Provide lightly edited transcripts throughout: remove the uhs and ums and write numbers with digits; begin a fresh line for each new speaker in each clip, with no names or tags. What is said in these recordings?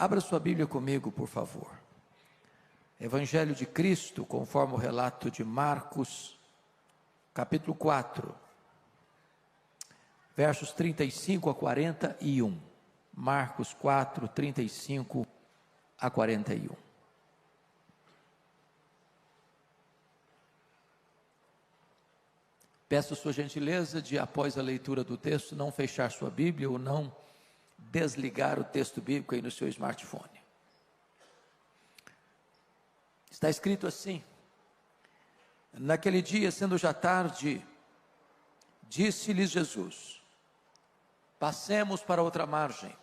Abra sua Bíblia comigo, por favor. Evangelho de Cristo, conforme o relato de Marcos, capítulo 4, versos 35 a 41. Marcos 4, 35 a 41. Peço sua gentileza de, após a leitura do texto, não fechar sua Bíblia ou não desligar o texto bíblico aí no seu smartphone. Está escrito assim: naquele dia, sendo já tarde, disse-lhes Jesus: passemos para outra margem.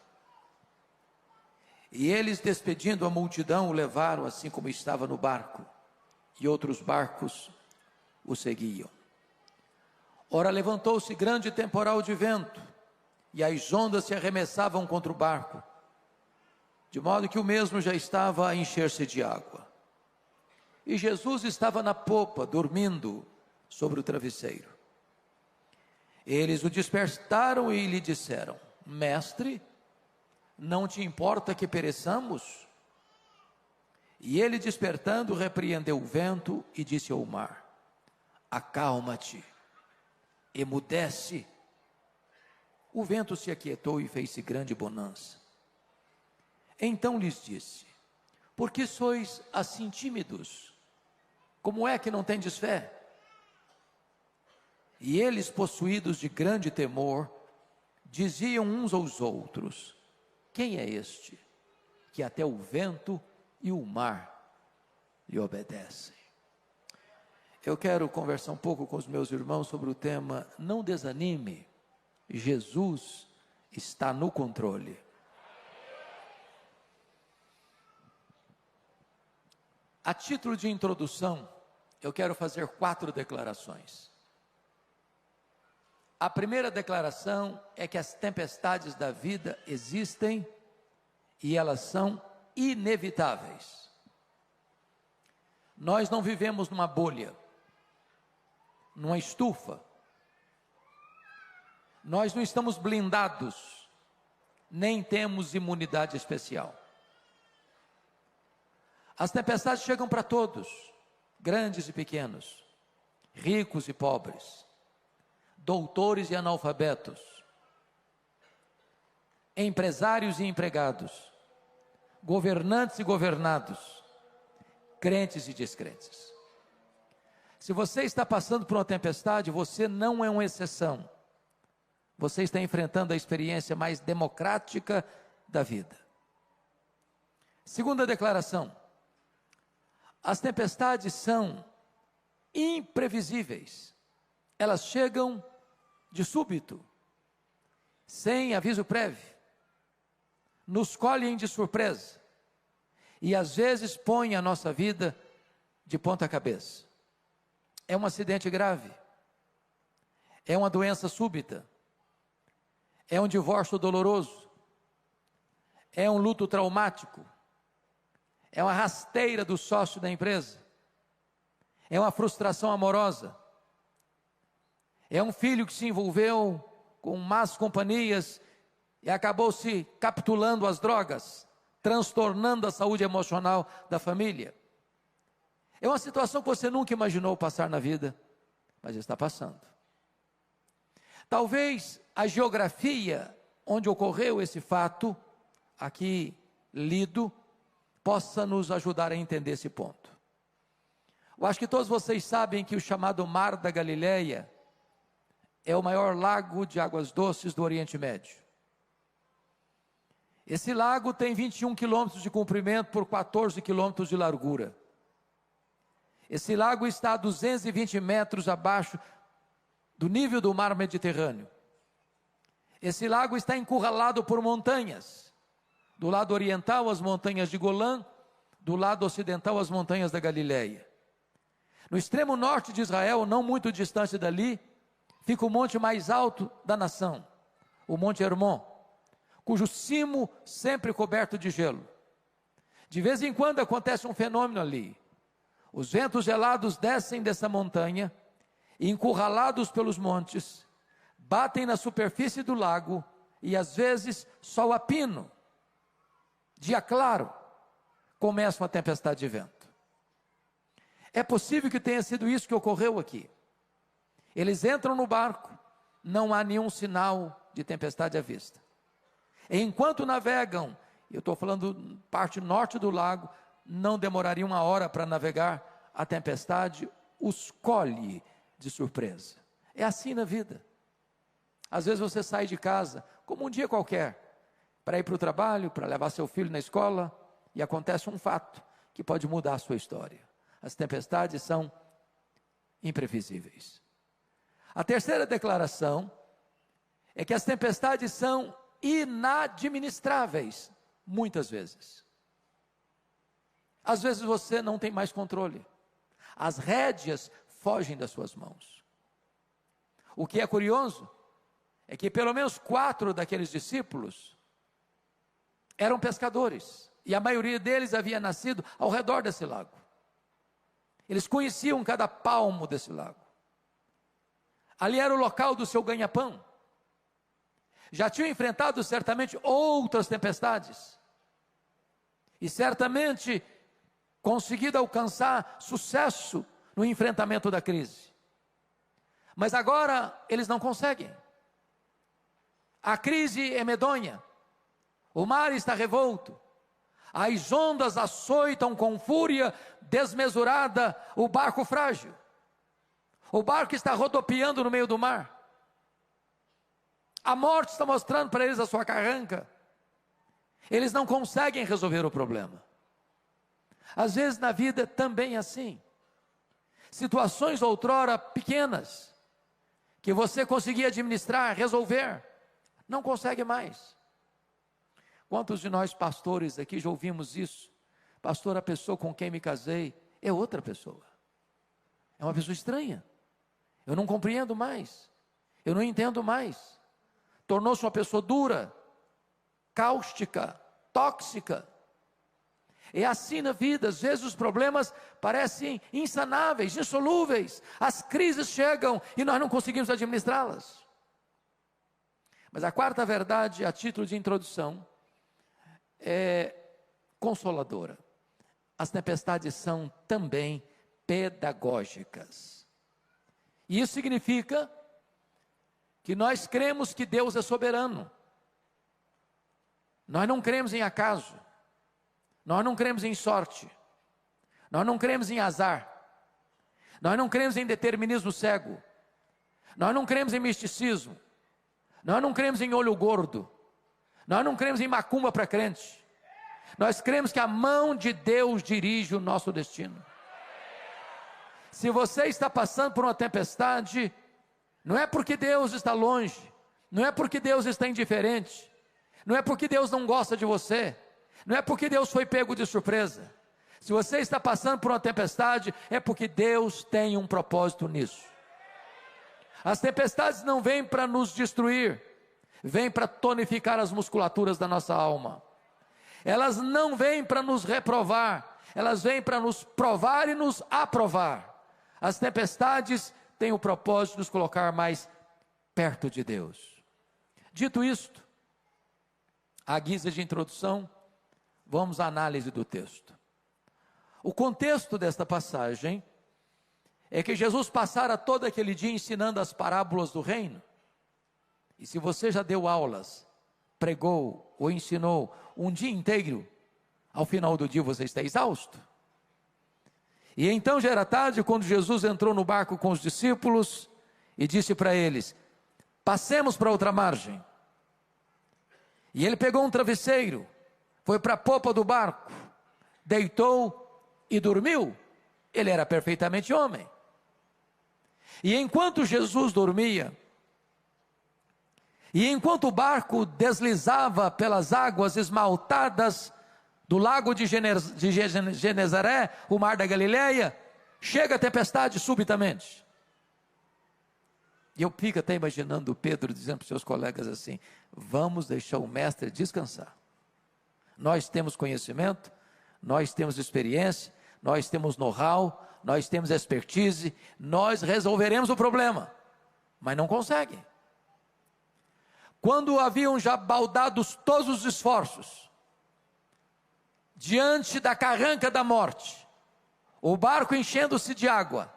E eles, despedindo a multidão, o levaram assim como estava no barco, e outros barcos o seguiam. Ora, levantou-se grande temporal de vento, e as ondas se arremessavam contra o barco, de modo que o mesmo já estava a encher-se de água. E Jesus estava na popa, dormindo sobre o travesseiro. Eles o despertaram e lhe disseram: Mestre, não te importa que pereçamos? E ele, despertando, repreendeu o vento e disse ao mar: acalma-te, emudece. O vento se aquietou e fez-se grande bonança. Então lhes disse: por que sois assim tímidos? Como é que não tendes fé? E eles, possuídos de grande temor, diziam uns aos outros: quem é este, que até o vento e o mar lhe obedecem? Eu quero conversar um pouco com os meus irmãos sobre o tema: não desanime, Jesus está no controle. A título de introdução, eu quero fazer 4 declarações. A primeira declaração é que as tempestades da vida existem e elas são inevitáveis. Nós não vivemos numa bolha, numa estufa. Nós não estamos blindados, nem temos imunidade especial. As tempestades chegam para todos, grandes e pequenos, ricos e pobres, doutores e analfabetos, empresários e empregados, governantes e governados, crentes e descrentes. Se você está passando por uma tempestade, você não é uma exceção. Você está enfrentando a experiência mais democrática da vida. Segunda declaração: as tempestades são imprevisíveis. Elas chegam de súbito, sem aviso prévio, nos colhem de surpresa e às vezes põem a nossa vida de ponta cabeça. É um acidente grave, é uma doença súbita, é um divórcio doloroso, é um luto traumático, é uma rasteira do sócio da empresa, é uma frustração amorosa, é um filho que se envolveu com más companhias e acabou se capitulando às drogas, transtornando a saúde emocional da família. É uma situação que você nunca imaginou passar na vida, mas está passando. Talvez a geografia onde ocorreu esse fato, aqui lido, possa nos ajudar a entender esse ponto. Eu acho que todos vocês sabem que o chamado Mar da Galileia é o maior lago de águas doces do Oriente Médio. Esse lago tem 21 quilômetros de comprimento por 14 quilômetros de largura. Esse lago está a 220 metros abaixo do nível do mar Mediterrâneo. Esse lago está encurralado por montanhas. Do lado oriental, as montanhas de Golã, do lado ocidental, as montanhas da Galileia. No extremo norte de Israel, não muito distante dali, fica o monte mais alto da nação, o Monte Hermon, cujo cimo sempre coberto de gelo. De vez em quando acontece um fenômeno ali. Os ventos gelados descem dessa montanha, e encurralados pelos montes, batem na superfície do lago, e às vezes só a pino. dia claro, começa uma tempestade de vento. É possível que tenha sido isso que ocorreu aqui. Eles entram no barco, não há nenhum sinal de tempestade à vista. Enquanto navegam, eu estou falando parte norte do lago, não demoraria 1 hora para navegar, a tempestade os colhe de surpresa. É assim na vida. Às vezes você sai de casa, como um dia qualquer, para ir para o trabalho, para levar seu filho na escola, e acontece um fato que pode mudar a sua história. As tempestades são imprevisíveis. A terceira declaração é que as tempestades são inadministráveis, muitas vezes. Às vezes você não tem mais controle. As rédeas fogem das suas mãos. O que é curioso é que pelo menos 4 daqueles discípulos eram pescadores, e a maioria deles havia nascido ao redor desse lago. Eles conheciam cada palmo desse lago. Ali era o local do seu ganha-pão. Já tinham enfrentado certamente outras tempestades, e certamente conseguido alcançar sucesso no enfrentamento da crise. Mas agora eles não conseguem. A crise é medonha, o mar está revolto, as ondas açoitam com fúria desmesurada o barco frágil. O barco está rodopiando no meio do mar. A morte está mostrando para eles a sua carranca. Eles não conseguem resolver o problema. Às vezes na vida também é assim. Situações outrora pequenas, que você conseguia administrar, resolver, não consegue mais. Quantos de nós pastores aqui já ouvimos isso? Pastor, a pessoa com quem me casei é outra pessoa. É uma pessoa estranha. Eu não compreendo mais. Eu não entendo mais. Tornou-se uma pessoa dura, cáustica, tóxica. É assim na vida. Às vezes os problemas parecem insanáveis, insolúveis. As crises chegam e nós não conseguimos administrá-las. Mas a quarta verdade, a título de introdução, é consoladora. As tempestades são também pedagógicas. E isso significa que nós cremos que Deus é soberano. Nós não cremos em acaso. Nós não cremos em sorte. Nós não cremos em azar. Nós não cremos em determinismo cego. Nós não cremos em misticismo. Nós não cremos em olho gordo. Nós não cremos em macumba para crente. Nós cremos que a mão de Deus dirige o nosso destino. Se você está passando por uma tempestade, não é porque Deus está longe, não é porque Deus está indiferente, não é porque Deus não gosta de você, não é porque Deus foi pego de surpresa. Se você está passando por uma tempestade, é porque Deus tem um propósito nisso. As tempestades não vêm para nos destruir, vêm para tonificar as musculaturas da nossa alma. Elas não vêm para nos reprovar, elas vêm para nos provar e nos aprovar. As tempestades têm o propósito de nos colocar mais perto de Deus. Dito isto, à guisa de introdução, vamos à análise do texto. O contexto desta passagem é que Jesus passara todo aquele dia ensinando as parábolas do reino. E se você já deu aulas, pregou ou ensinou um dia inteiro, ao final do dia você está exausto. E então já era tarde quando Jesus entrou no barco com os discípulos e disse para eles: passemos para outra margem. E ele pegou um travesseiro, foi para a popa do barco, deitou e dormiu. Ele era perfeitamente homem. E enquanto Jesus dormia, e enquanto o barco deslizava pelas águas esmaltadas do lago de Genezaré, o mar da Galileia, chega a tempestade subitamente. E eu fico até imaginando Pedro dizendo para os seus colegas assim: vamos deixar o mestre descansar. Nós temos conhecimento, nós temos experiência, nós temos know-how, nós temos expertise, nós resolveremos o problema. Mas não conseguem. Quando haviam já baldados todos os esforços, diante da carranca da morte, o barco enchendo-se de água,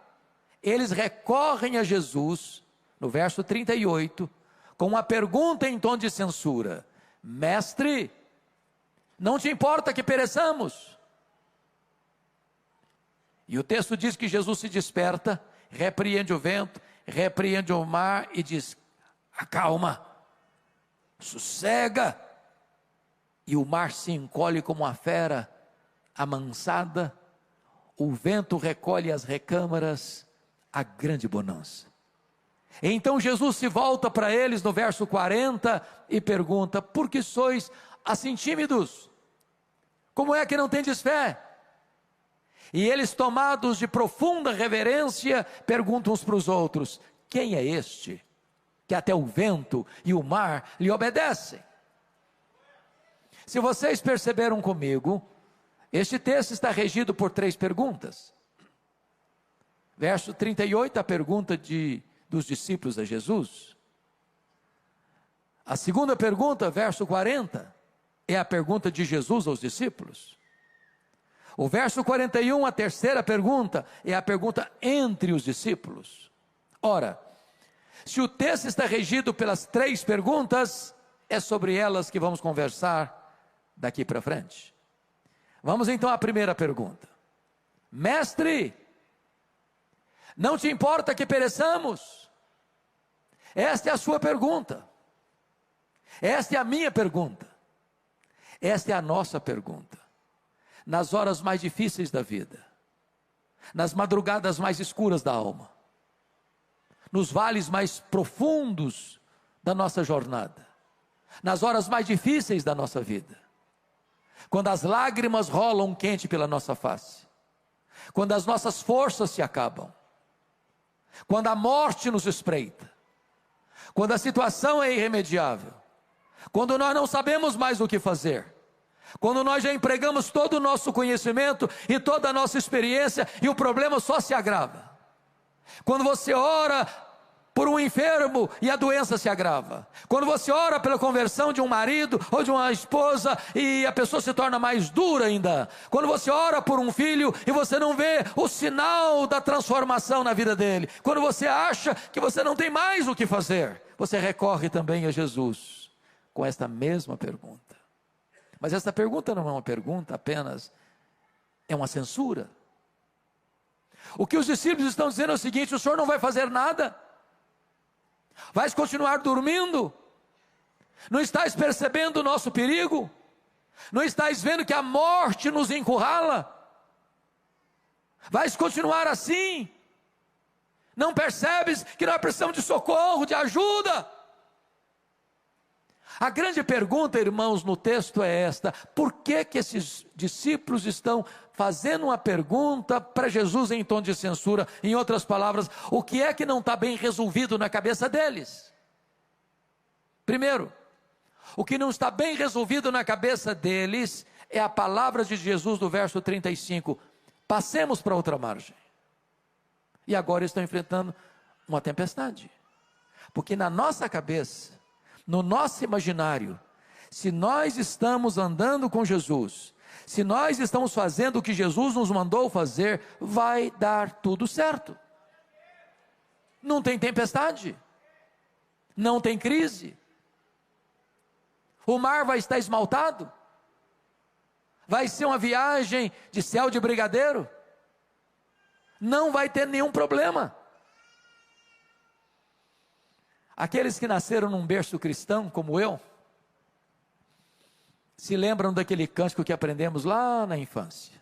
eles recorrem a Jesus, no verso 38, com uma pergunta em tom de censura: Mestre, não te importa que pereçamos? E o texto diz que Jesus se desperta, repreende o vento, repreende o mar e diz: acalma, sossega. E o mar se encolhe como uma fera amansada, o vento recolhe as recâmaras, a grande bonança. Então Jesus se volta para eles no verso 40 e pergunta: por que sois assim tímidos? Como é que não tendes fé? E eles, tomados de profunda reverência, perguntam uns para os outros: quem é este, que até o vento e o mar lhe obedecem? Se vocês perceberam comigo, este texto está regido por 3 perguntas. Verso 38, a pergunta dos discípulos a Jesus. A segunda pergunta, verso 40, é a pergunta de Jesus aos discípulos. O verso 41, a terceira pergunta, é a pergunta entre os discípulos. Ora, se o texto está regido pelas 3 perguntas, é sobre elas que vamos conversar daqui para frente. Vamos então à primeira pergunta: Mestre, não te importa que pereçamos? Esta é a sua pergunta. Esta é a minha pergunta. Esta é a nossa pergunta. Nas horas mais difíceis da vida, nas madrugadas mais escuras da alma, nos vales mais profundos da nossa jornada, nas horas mais difíceis da nossa vida, quando as lágrimas rolam quente pela nossa face, quando as nossas forças se acabam, quando a morte nos espreita, quando a situação é irremediável, quando nós não sabemos mais o que fazer, quando nós já empregamos todo o nosso conhecimento e toda a nossa experiência e o problema só se agrava, quando você ora por um enfermo e a doença se agrava, quando você ora pela conversão de um marido ou de uma esposa e a pessoa se torna mais dura ainda, quando você ora por um filho e você não vê o sinal da transformação na vida dele, quando você acha que você não tem mais o que fazer, você recorre também a Jesus com esta mesma pergunta. Mas esta pergunta não é uma pergunta apenas, é uma censura. O que os discípulos estão dizendo é o seguinte: o Senhor não vai fazer nada? Vais continuar dormindo? Não estás percebendo o nosso perigo? Não estás vendo que a morte nos encurrala? Vais continuar assim? Não percebes que nós precisamos de socorro, de ajuda? A grande pergunta, irmãos, no texto é esta: por que esses discípulos estão fazendo uma pergunta para Jesus em tom de censura? Em outras palavras, o que é que não está bem resolvido na cabeça deles? Primeiro, o que não está bem resolvido na cabeça deles é a palavra de Jesus do verso 35: passemos para outra margem. E agora estão enfrentando uma tempestade, porque na nossa cabeça, no nosso imaginário, se nós estamos andando com Jesus, se nós estamos fazendo o que Jesus nos mandou fazer, vai dar tudo certo. Não tem tempestade, não tem crise, o mar vai estar esmaltado, vai ser uma viagem de céu de brigadeiro, não vai ter nenhum problema. Aqueles que nasceram num berço cristão, como eu, se lembram daquele cântico que aprendemos lá na infância: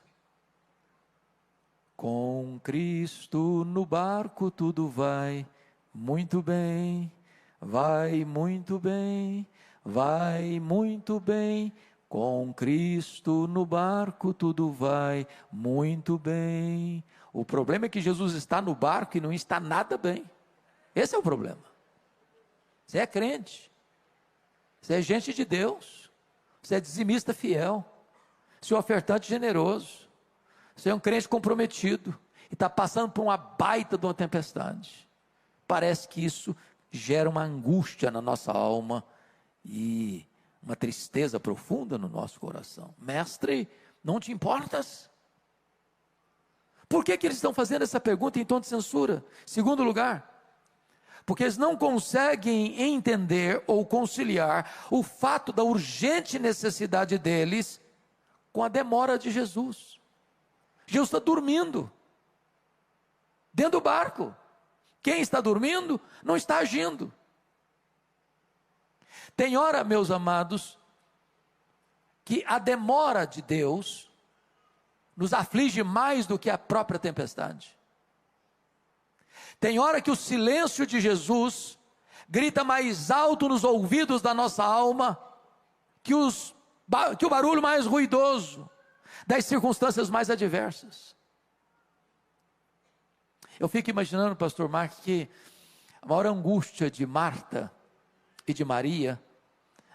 com Cristo no barco tudo vai muito bem, vai muito bem, vai muito bem. Com Cristo no barco tudo vai muito bem. O problema é que Jesus está no barco e não está nada bem. Esse é o problema. Você é crente, você é gente de Deus, você é dizimista fiel, você é um ofertante generoso, você é um crente comprometido e está passando por uma baita de uma tempestade. Parece que isso gera uma angústia na nossa alma e uma tristeza profunda no nosso coração. Mestre, Não te importas? Por que eles estão fazendo essa pergunta em tom de censura? Segundo lugar, porque eles não conseguem entender ou conciliar o fato da urgente necessidade deles com a demora de Jesus. Jesus está dormindo, dentro do barco. Quem está dormindo, não está agindo. Tem hora, meus amados, que a demora de Deus nos aflige mais do que a própria tempestade. Tem hora que o silêncio de Jesus grita mais alto nos ouvidos da nossa alma que o barulho mais ruidoso das circunstâncias mais adversas. Eu fico imaginando, pastor Marcos, que a maior angústia de Marta e de Maria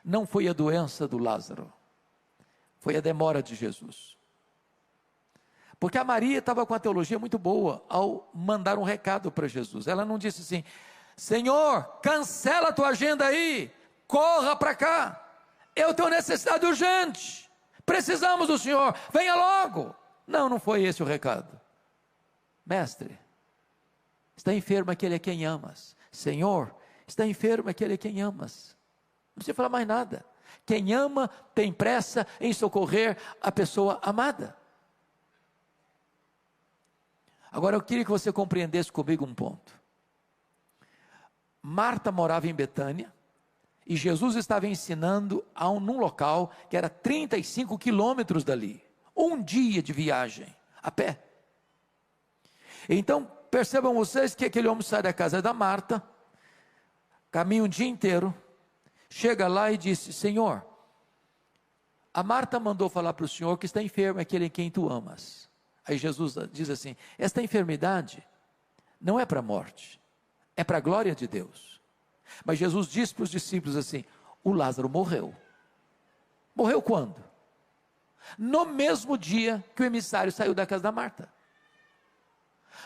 não foi a doença do Lázaro, foi a demora de Jesus. Porque a Maria estava com a teologia muito boa ao mandar um recado para Jesus. Ela não disse assim: Senhor, cancela a tua agenda aí, corra para cá, eu tenho necessidade urgente, precisamos do Senhor, venha logo. Não, não foi esse o recado. Mestre, está enfermo aquele a quem amas. Senhor, está enfermo aquele a quem amas. Não precisa falar mais nada. Quem ama tem pressa em socorrer a pessoa amada. Agora eu queria que você compreendesse comigo um ponto. Marta morava em Betânia e Jesus estava ensinando num local que era 35 quilômetros dali. Um dia de viagem, a pé. Então percebam vocês que aquele homem sai da casa da Marta, caminha um dia inteiro, chega lá e disse: Senhor, a Marta mandou falar para o Senhor que está enfermo aquele em quem tu amas. Aí Jesus diz assim: esta enfermidade não é para a morte, é para a glória de Deus. Mas Jesus disse para os discípulos assim: o Lázaro morreu. Morreu quando? No mesmo dia que o emissário saiu da casa da Marta.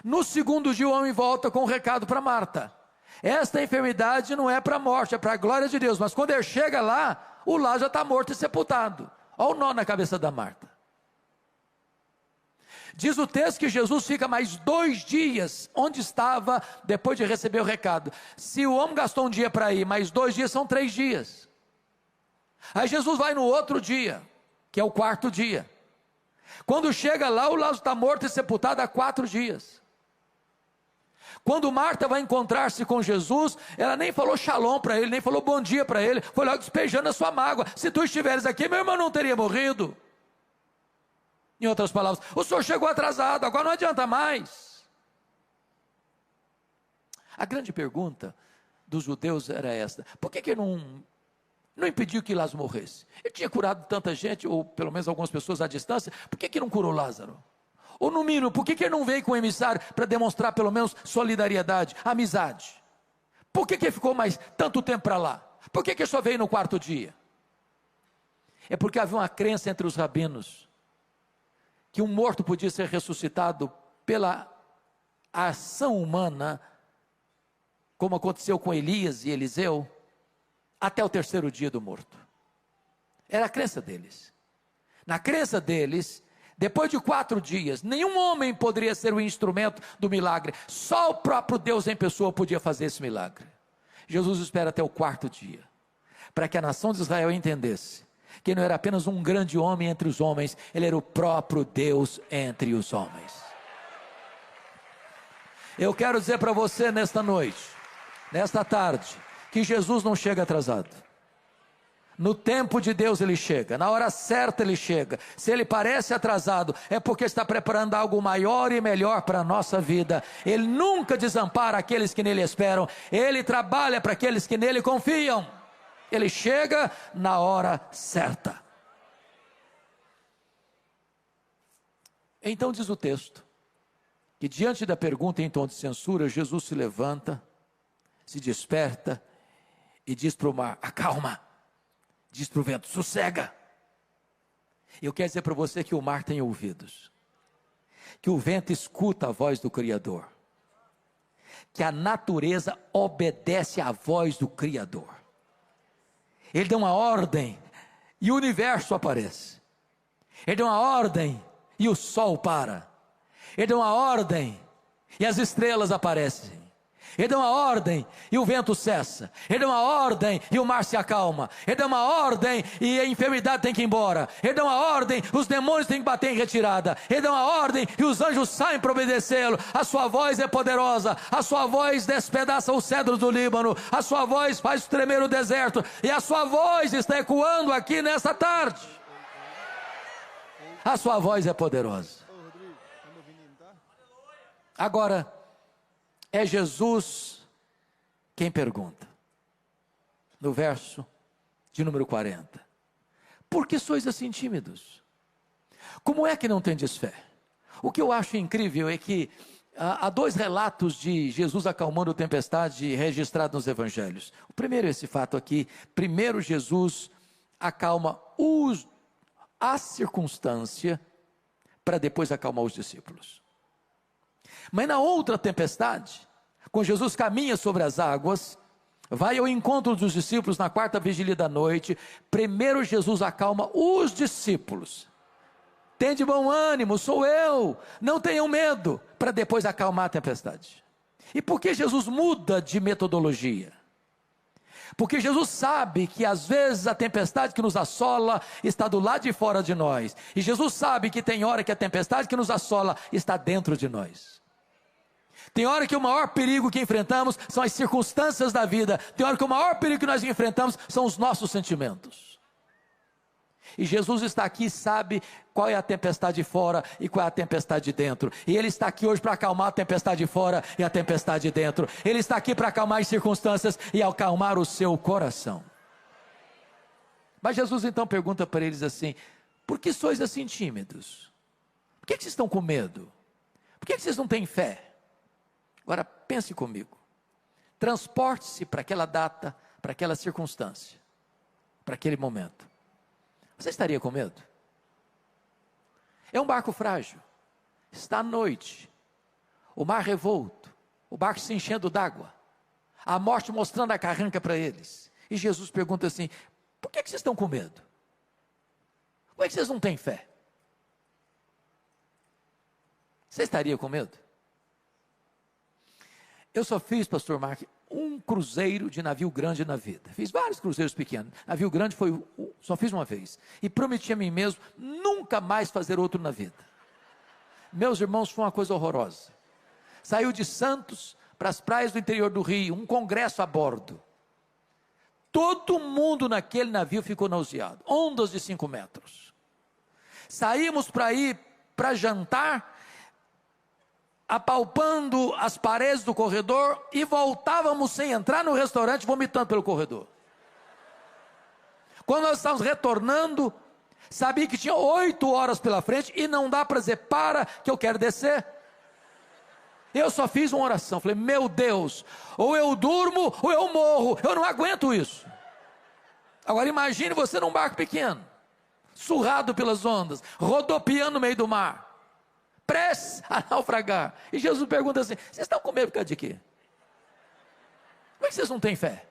No segundo dia o homem volta com um recado para Marta: esta enfermidade não é para a morte, é para a glória de Deus. Mas quando ele chega lá, o Lázaro já está morto e sepultado. Olha o nó na cabeça da Marta. Diz o texto que Jesus fica mais 2 dias onde estava depois de receber o recado. Se o homem gastou um dia para ir, mais 2 dias são 3 dias. Aí Jesus vai no outro dia, que é o 4º dia. Quando chega lá, o Lázaro está morto e sepultado há 4 dias. Quando Marta vai encontrar-se com Jesus, ela nem falou shalom para ele, nem falou bom dia para ele, foi logo despejando a sua mágoa. Se tu estiveres aqui, meu irmão não teria morrido. Em outras palavras, o senhor chegou atrasado, agora não adianta mais. A grande pergunta dos judeus era esta: por que não impediu que Lázaro morresse? Ele tinha curado tanta gente, ou pelo menos algumas pessoas à distância, por que não curou Lázaro? Ou no mínimo, por que ele não veio com o emissário para demonstrar pelo menos solidariedade, amizade? Por que ele ficou mais tanto tempo para lá? Por que ele só veio no 4º dia? É porque havia uma crença entre os rabinos que um morto podia ser ressuscitado pela ação humana, como aconteceu com Elias e Eliseu, até o 3º dia do morto. Era a crença deles. Na crença deles, depois de 4 dias, nenhum homem poderia ser o instrumento do milagre, só o próprio Deus em pessoa podia fazer esse milagre. Jesus espera até o 4º dia, para que a nação de Israel entendesse que não era apenas um grande homem entre os homens, ele era o próprio Deus entre os homens. Eu quero dizer para você nesta noite, nesta tarde, que Jesus não chega atrasado. No tempo de Deus ele chega, na hora certa ele chega. Se ele parece atrasado, é porque está preparando algo maior e melhor para a nossa vida. Ele nunca desampara aqueles que nele esperam, ele trabalha para aqueles que nele confiam. Ele chega na hora certa. Então diz o texto, que diante da pergunta em tom de censura, Jesus se levanta, se desperta e diz para o mar: acalma. Diz para o vento: sossega. Eu quero dizer para você que o mar tem ouvidos, que o vento escuta a voz do Criador, que a natureza obedece à voz do Criador. Ele dá uma ordem e o universo aparece. Ele deu uma ordem e o sol para. Ele deu uma ordem e as estrelas aparecem. Ele deu uma ordem e o vento cessa. Ele deu uma ordem e o mar se acalma. Ele deu uma ordem e a enfermidade tem que ir embora. Ele deu uma ordem, os demônios têm que bater em retirada. Ele deu uma ordem e os anjos saem para obedecê-lo. A sua voz é poderosa. A sua voz despedaça os cedros do Líbano. A sua voz faz tremer o deserto. E a sua voz está ecoando aqui nesta tarde. A sua voz é poderosa. Agora, é Jesus quem pergunta, no verso de número 40, por que sois assim tímidos? Como é que não tendes fé? O que eu acho incrível é que há dois relatos de Jesus acalmando a tempestade registrados nos evangelhos. O primeiro é esse fato aqui. Primeiro Jesus acalma a circunstância para depois acalmar os discípulos. Mas na outra tempestade, quando Jesus caminha sobre as águas, vai ao encontro dos discípulos na quarta vigília da noite, primeiro Jesus acalma os discípulos. Tende bom ânimo, sou eu, não tenham medo, para depois acalmar a tempestade. E por que Jesus muda de metodologia? Porque Jesus sabe que às vezes a tempestade que nos assola está do lado de fora de nós. E Jesus sabe que tem hora que a tempestade que nos assola está dentro de nós. Tem hora que o maior perigo que enfrentamos são as circunstâncias da vida. Tem hora que o maior perigo que nós enfrentamos são os nossos sentimentos. E Jesus está aqui e sabe qual é a tempestade de fora e qual é a tempestade de dentro. E Ele está aqui hoje para acalmar a tempestade de fora e a tempestade de dentro. Ele está aqui para acalmar as circunstâncias e acalmar o seu coração. Mas Jesus então pergunta para eles assim: por que sois assim tímidos? Por que vocês estão com medo? Por que vocês não têm fé? Agora pense comigo, transporte-se para aquela data, para aquela circunstância, para aquele momento. Você estaria com medo? É um barco frágil, está à noite, o mar revolto, o barco se enchendo d'água, a morte mostrando a carranca para eles. E Jesus pergunta assim: por que vocês estão com medo? Como é que vocês não têm fé? Você estaria com medo? Eu só fiz, pastor Mark, um cruzeiro de navio grande na vida. Fiz vários cruzeiros pequenos. Navio grande só fiz uma vez. E prometi a mim mesmo nunca mais fazer outro na vida. Meus irmãos, foi uma coisa horrorosa. Saiu de Santos para as praias do interior do Rio, um congresso a bordo. Todo mundo naquele navio ficou nauseado. Ondas de 5 metros. Saímos para ir para jantar, apalpando as paredes do corredor, e voltávamos sem entrar no restaurante, vomitando pelo corredor. Quando nós estávamos retornando, sabia que tinha 8 horas pela frente, e não dá para dizer: para que eu quero descer. Eu só fiz uma oração, falei: meu Deus, ou eu durmo ou eu morro, eu não aguento isso. Agora imagine você num barco pequeno, surrado pelas ondas, rodopiando no meio do mar, prestes a naufragar. E Jesus pergunta assim: vocês estão com medo por causa de quê? Como é que vocês não têm fé?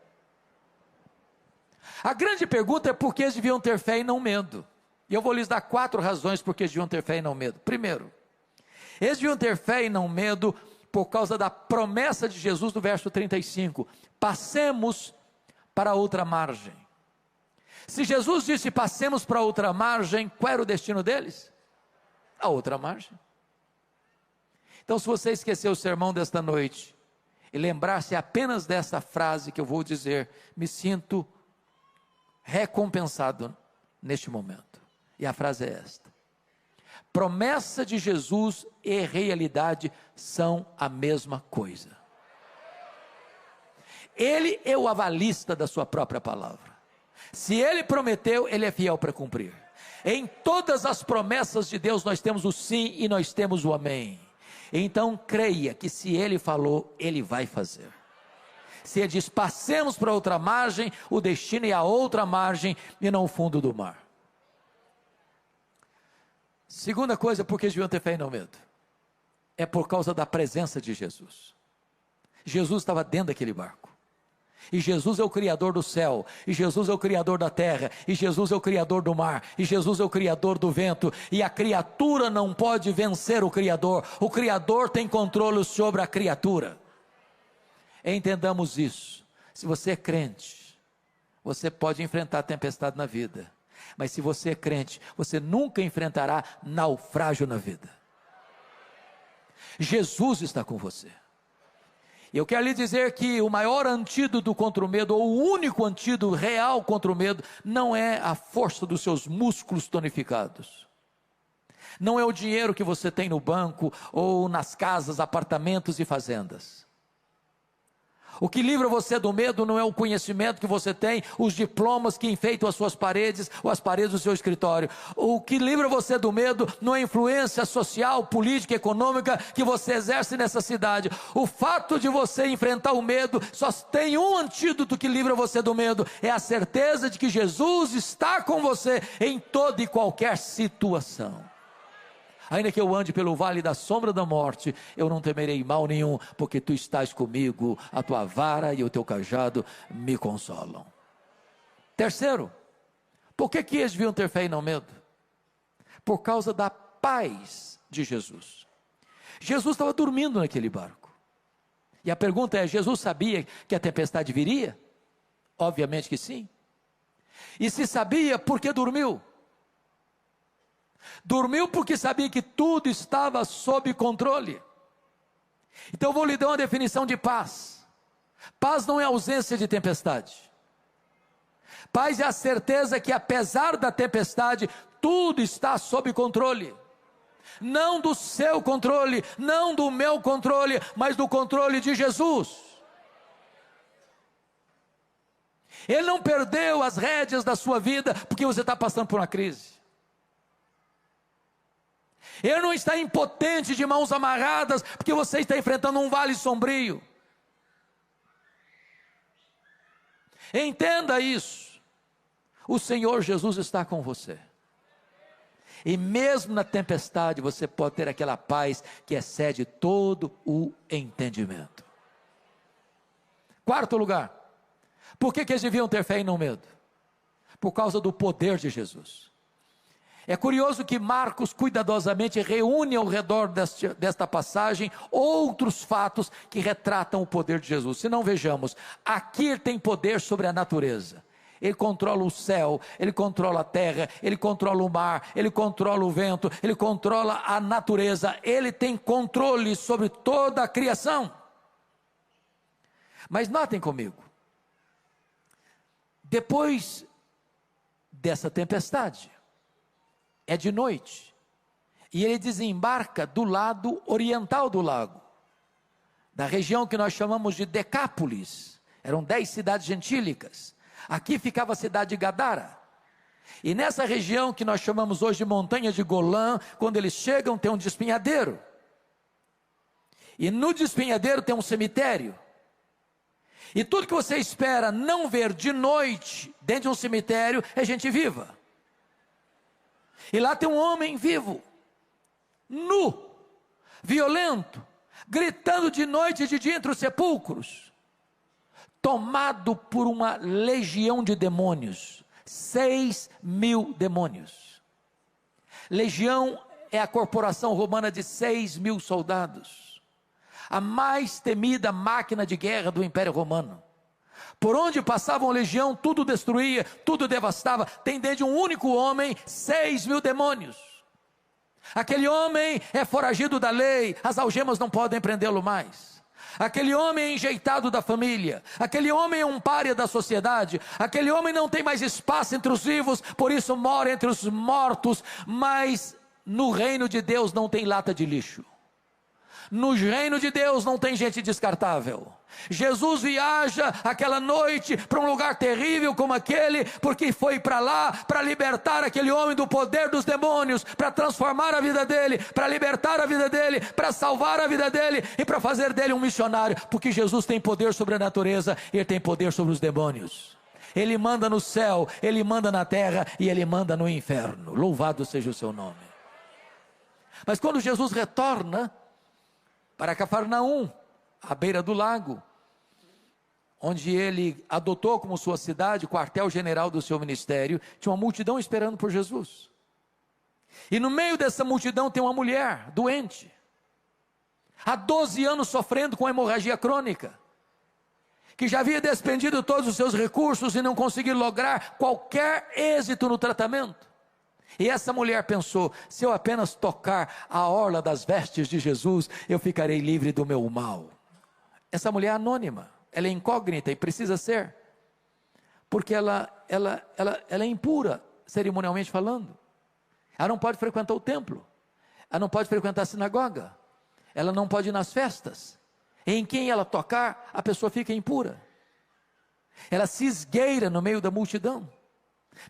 A grande pergunta é por que eles deviam ter fé e não medo. E eu vou lhes dar 4 razões por que eles deviam ter fé e não medo. Primeiro, eles deviam ter fé e não medo por causa da promessa de Jesus do verso 35: passemos para outra margem. Se Jesus disse passemos para outra margem, qual era o destino deles? A outra margem. Então, se você esqueceu o sermão desta noite e lembrar-se apenas dessa frase que eu vou dizer, me sinto recompensado neste momento. E a frase é esta: promessa de Jesus e realidade são a mesma coisa. Ele é o avalista da sua própria palavra. Se Ele prometeu, Ele é fiel para cumprir. Em todas as promessas de Deus nós temos o sim e nós temos o amém. Então creia que se Ele falou, Ele vai fazer. Se Ele diz passemos para outra margem, o destino é a outra margem e não o fundo do mar. Segunda coisa, por que eles deviam ter fé e não medo? É por causa da presença de Jesus. Jesus estava dentro daquele barco. E Jesus é o Criador do céu, e Jesus é o Criador da terra, e Jesus é o Criador do mar, e Jesus é o Criador do vento, e a criatura não pode vencer o Criador tem controle sobre a criatura. Entendamos isso. Se você é crente, você pode enfrentar tempestade na vida, mas se você é crente, você nunca enfrentará naufrágio na vida. Jesus está com você. Eu quero lhe dizer que o maior antídoto contra o medo, ou o único antídoto real contra o medo, não é a força dos seus músculos tonificados. Não é o dinheiro que você tem no banco, ou nas casas, apartamentos e fazendas. O que livra você do medo não é o conhecimento que você tem, os diplomas que enfeitam as suas paredes, ou as paredes do seu escritório. O que livra você do medo não é a influência social, política, econômica que você exerce nessa cidade. O fato de você enfrentar o medo, só tem um antídoto que livra você do medo, é a certeza de que Jesus está com você em toda e qualquer situação. Ainda que eu ande pelo vale da sombra da morte, eu não temerei mal nenhum, porque tu estás comigo, a tua vara e o teu cajado me consolam. Terceiro, por que eles deviam ter fé e não medo? Por causa da paz de Jesus. Jesus estava dormindo naquele barco, e a pergunta é, Jesus sabia que a tempestade viria? Obviamente que sim. E se sabia, por que dormiu? Dormiu porque sabia que tudo estava sob controle. Então eu vou lhe dar uma definição de paz. Paz não é ausência de tempestade. Paz é a certeza que apesar da tempestade, tudo está sob controle. Não do seu controle, não do meu controle, mas do controle de Jesus. Ele não perdeu as rédeas da sua vida porque você está passando por uma crise. Ele não está impotente de mãos amarradas, porque você está enfrentando um vale sombrio. Entenda isso. O Senhor Jesus está com você. E mesmo na tempestade, você pode ter aquela paz que excede todo o entendimento. Quarto lugar. Por que eles deviam ter fé e não medo? Por causa do poder de Jesus. É curioso que Marcos cuidadosamente reúne ao redor desta passagem outros fatos que retratam o poder de Jesus. Se não, vejamos, aqui ele tem poder sobre a natureza. Ele controla o céu, ele controla a terra, ele controla o mar, ele controla o vento, ele controla a natureza, ele tem controle sobre toda a criação. Mas notem comigo, depois dessa tempestade, é de noite, e ele desembarca do lado oriental do lago, da região que nós chamamos de Decápolis. Eram 10 cidades gentílicas. Aqui ficava a cidade de Gadara, e nessa região que nós chamamos hoje de montanha de Golã, quando eles chegam tem um despenhadeiro, e no despenhadeiro tem um cemitério, e tudo que você espera não ver de noite dentro de um cemitério é gente viva. E lá tem um homem vivo, nu, violento, gritando de noite e de dia entre os sepulcros, tomado por uma legião de demônios, 6.000 demônios. Legião é a corporação romana de 6.000 soldados, a mais temida máquina de guerra do Império Romano. Por onde passava uma legião, tudo destruía, tudo devastava. Tem dentro de um único homem 6.000 demônios. Aquele homem é foragido da lei, as algemas não podem prendê-lo mais. Aquele homem é enjeitado da família, aquele homem é um pária da sociedade, aquele homem não tem mais espaço entre os vivos, por isso mora entre os mortos. Mas no reino de Deus não tem lata de lixo. No reino de Deus não tem gente descartável. Jesus viaja aquela noite para um lugar terrível como aquele, porque foi para lá para libertar aquele homem do poder dos demônios, para transformar a vida dele, para libertar a vida dele, para salvar a vida dele e para fazer dele um missionário, porque Jesus tem poder sobre a natureza, ele tem poder sobre os demônios. Ele manda no céu, ele manda na terra e ele manda no inferno. Louvado seja o seu nome. Mas quando Jesus retorna para Cafarnaum, à beira do lago, onde ele adotou como sua cidade, quartel-general do seu ministério, tinha uma multidão esperando por Jesus. E no meio dessa multidão tem uma mulher doente, há 12 anos sofrendo com hemorragia crônica, que já havia despendido todos os seus recursos e não conseguiu lograr qualquer êxito no tratamento. E essa mulher pensou: se eu apenas tocar a orla das vestes de Jesus, eu ficarei livre do meu mal. Essa mulher é anônima, ela é incógnita e precisa ser, porque ela é impura, cerimonialmente falando. Ela não pode frequentar o templo, ela não pode frequentar a sinagoga, ela não pode ir nas festas. Em quem ela tocar, a pessoa fica impura. Ela se esgueira no meio da multidão,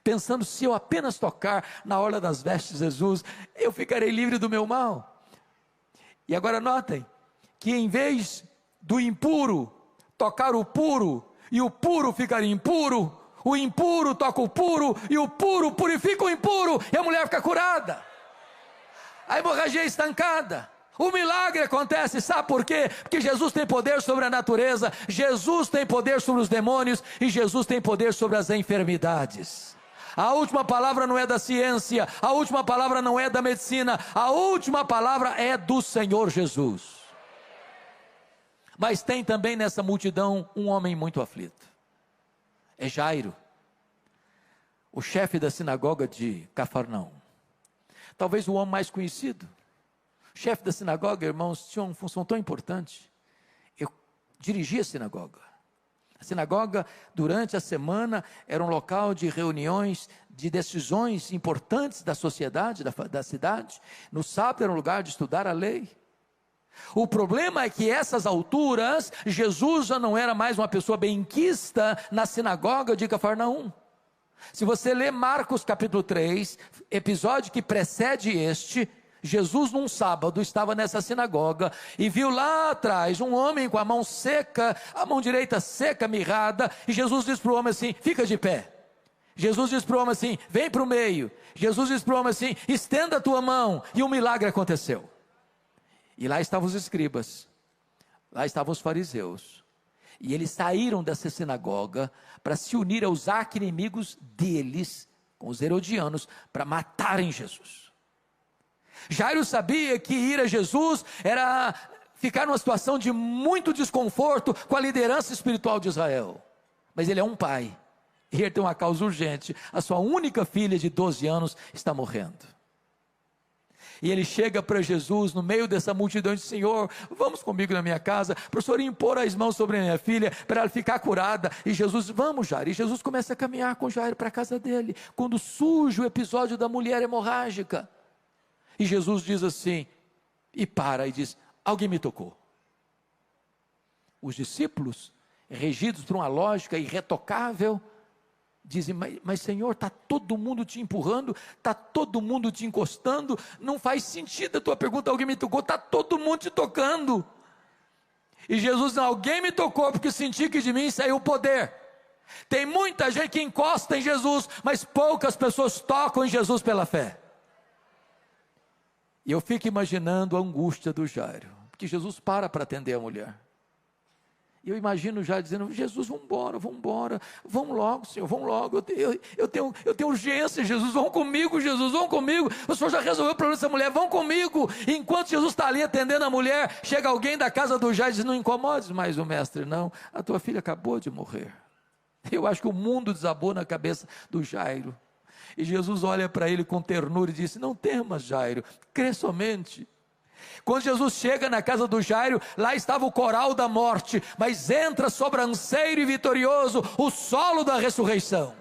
pensando: se eu apenas tocar na orla das vestes de Jesus, eu ficarei livre do meu mal. E agora notem, que em vez do impuro tocar o puro, e o puro ficar impuro, o impuro toca o puro, e o puro purifica o impuro, e a mulher fica curada. A hemorragia é estancada. O milagre acontece, sabe por quê? Porque Jesus tem poder sobre a natureza, Jesus tem poder sobre os demônios, e Jesus tem poder sobre as enfermidades. A última palavra não é da ciência, a última palavra não é da medicina, a última palavra é do Senhor Jesus. Mas tem também nessa multidão um homem muito aflito, é Jairo, o chefe da sinagoga de Cafarnaum, talvez o homem mais conhecido. O chefe da sinagoga, irmãos, tinha uma função tão importante. Eu dirigia a sinagoga. A sinagoga, durante a semana, era um local de reuniões, de decisões importantes da sociedade, da cidade. No sábado era um lugar de estudar a lei. O problema é que essas alturas, Jesus já não era mais uma pessoa benquista na sinagoga de Cafarnaum. Se você ler Marcos capítulo 3, episódio que precede este, Jesus num sábado estava nessa sinagoga e viu lá atrás um homem com a mão seca, a mão direita seca, mirrada, e Jesus diz para o homem assim: fica de pé. Jesus diz para o homem assim: vem para o meio. Jesus diz para o homem assim: estenda a tua mão, e um milagre aconteceu. E lá estavam os escribas, lá estavam os fariseus, e eles saíram dessa sinagoga para se unir aos arqui-inimigos deles, com os herodianos, para matarem Jesus. Jairo sabia que ir a Jesus era ficar numa situação de muito desconforto com a liderança espiritual de Israel, mas ele é um pai, e ele tem uma causa urgente. A sua única filha de 12 anos está morrendo. E ele chega para Jesus no meio dessa multidão e diz: Senhor, vamos comigo na minha casa, para o Senhor impor as mãos sobre a minha filha, para ela ficar curada. E Jesus: vamos, Jairo. E Jesus começa a caminhar com Jairo para a casa dele, quando surge o episódio da mulher hemorrágica. E Jesus diz assim, e para, e diz: alguém me tocou. Os discípulos, regidos por uma lógica irretocável, dizem: mas Senhor, está todo mundo te empurrando, está todo mundo te encostando, não faz sentido a tua pergunta, alguém me tocou, está todo mundo te tocando. E Jesus: não, alguém me tocou, porque senti que de mim saiu o poder. Tem muita gente que encosta em Jesus, mas poucas pessoas tocam em Jesus pela fé. E eu fico imaginando a angústia do Jairo, porque Jesus para atender a mulher. E eu imagino já dizendo: Jesus, vamos embora, vamos logo, Senhor, vamos logo, eu tenho urgência, Jesus, vão comigo, Jesus, vão comigo, o Senhor já resolveu o problema dessa mulher, vão comigo. E enquanto Jesus está ali atendendo a mulher, chega alguém da casa do Jairo e diz: não incomodes mais o mestre, não, a tua filha acabou de morrer. Eu acho que o mundo desabou na cabeça do Jairo, e Jesus olha para ele com ternura e diz: não temas, Jairo, crê somente. Quando Jesus chega na casa do Jairo, lá estava o coral da morte, mas entra sobranceiro e vitorioso o solo da ressurreição.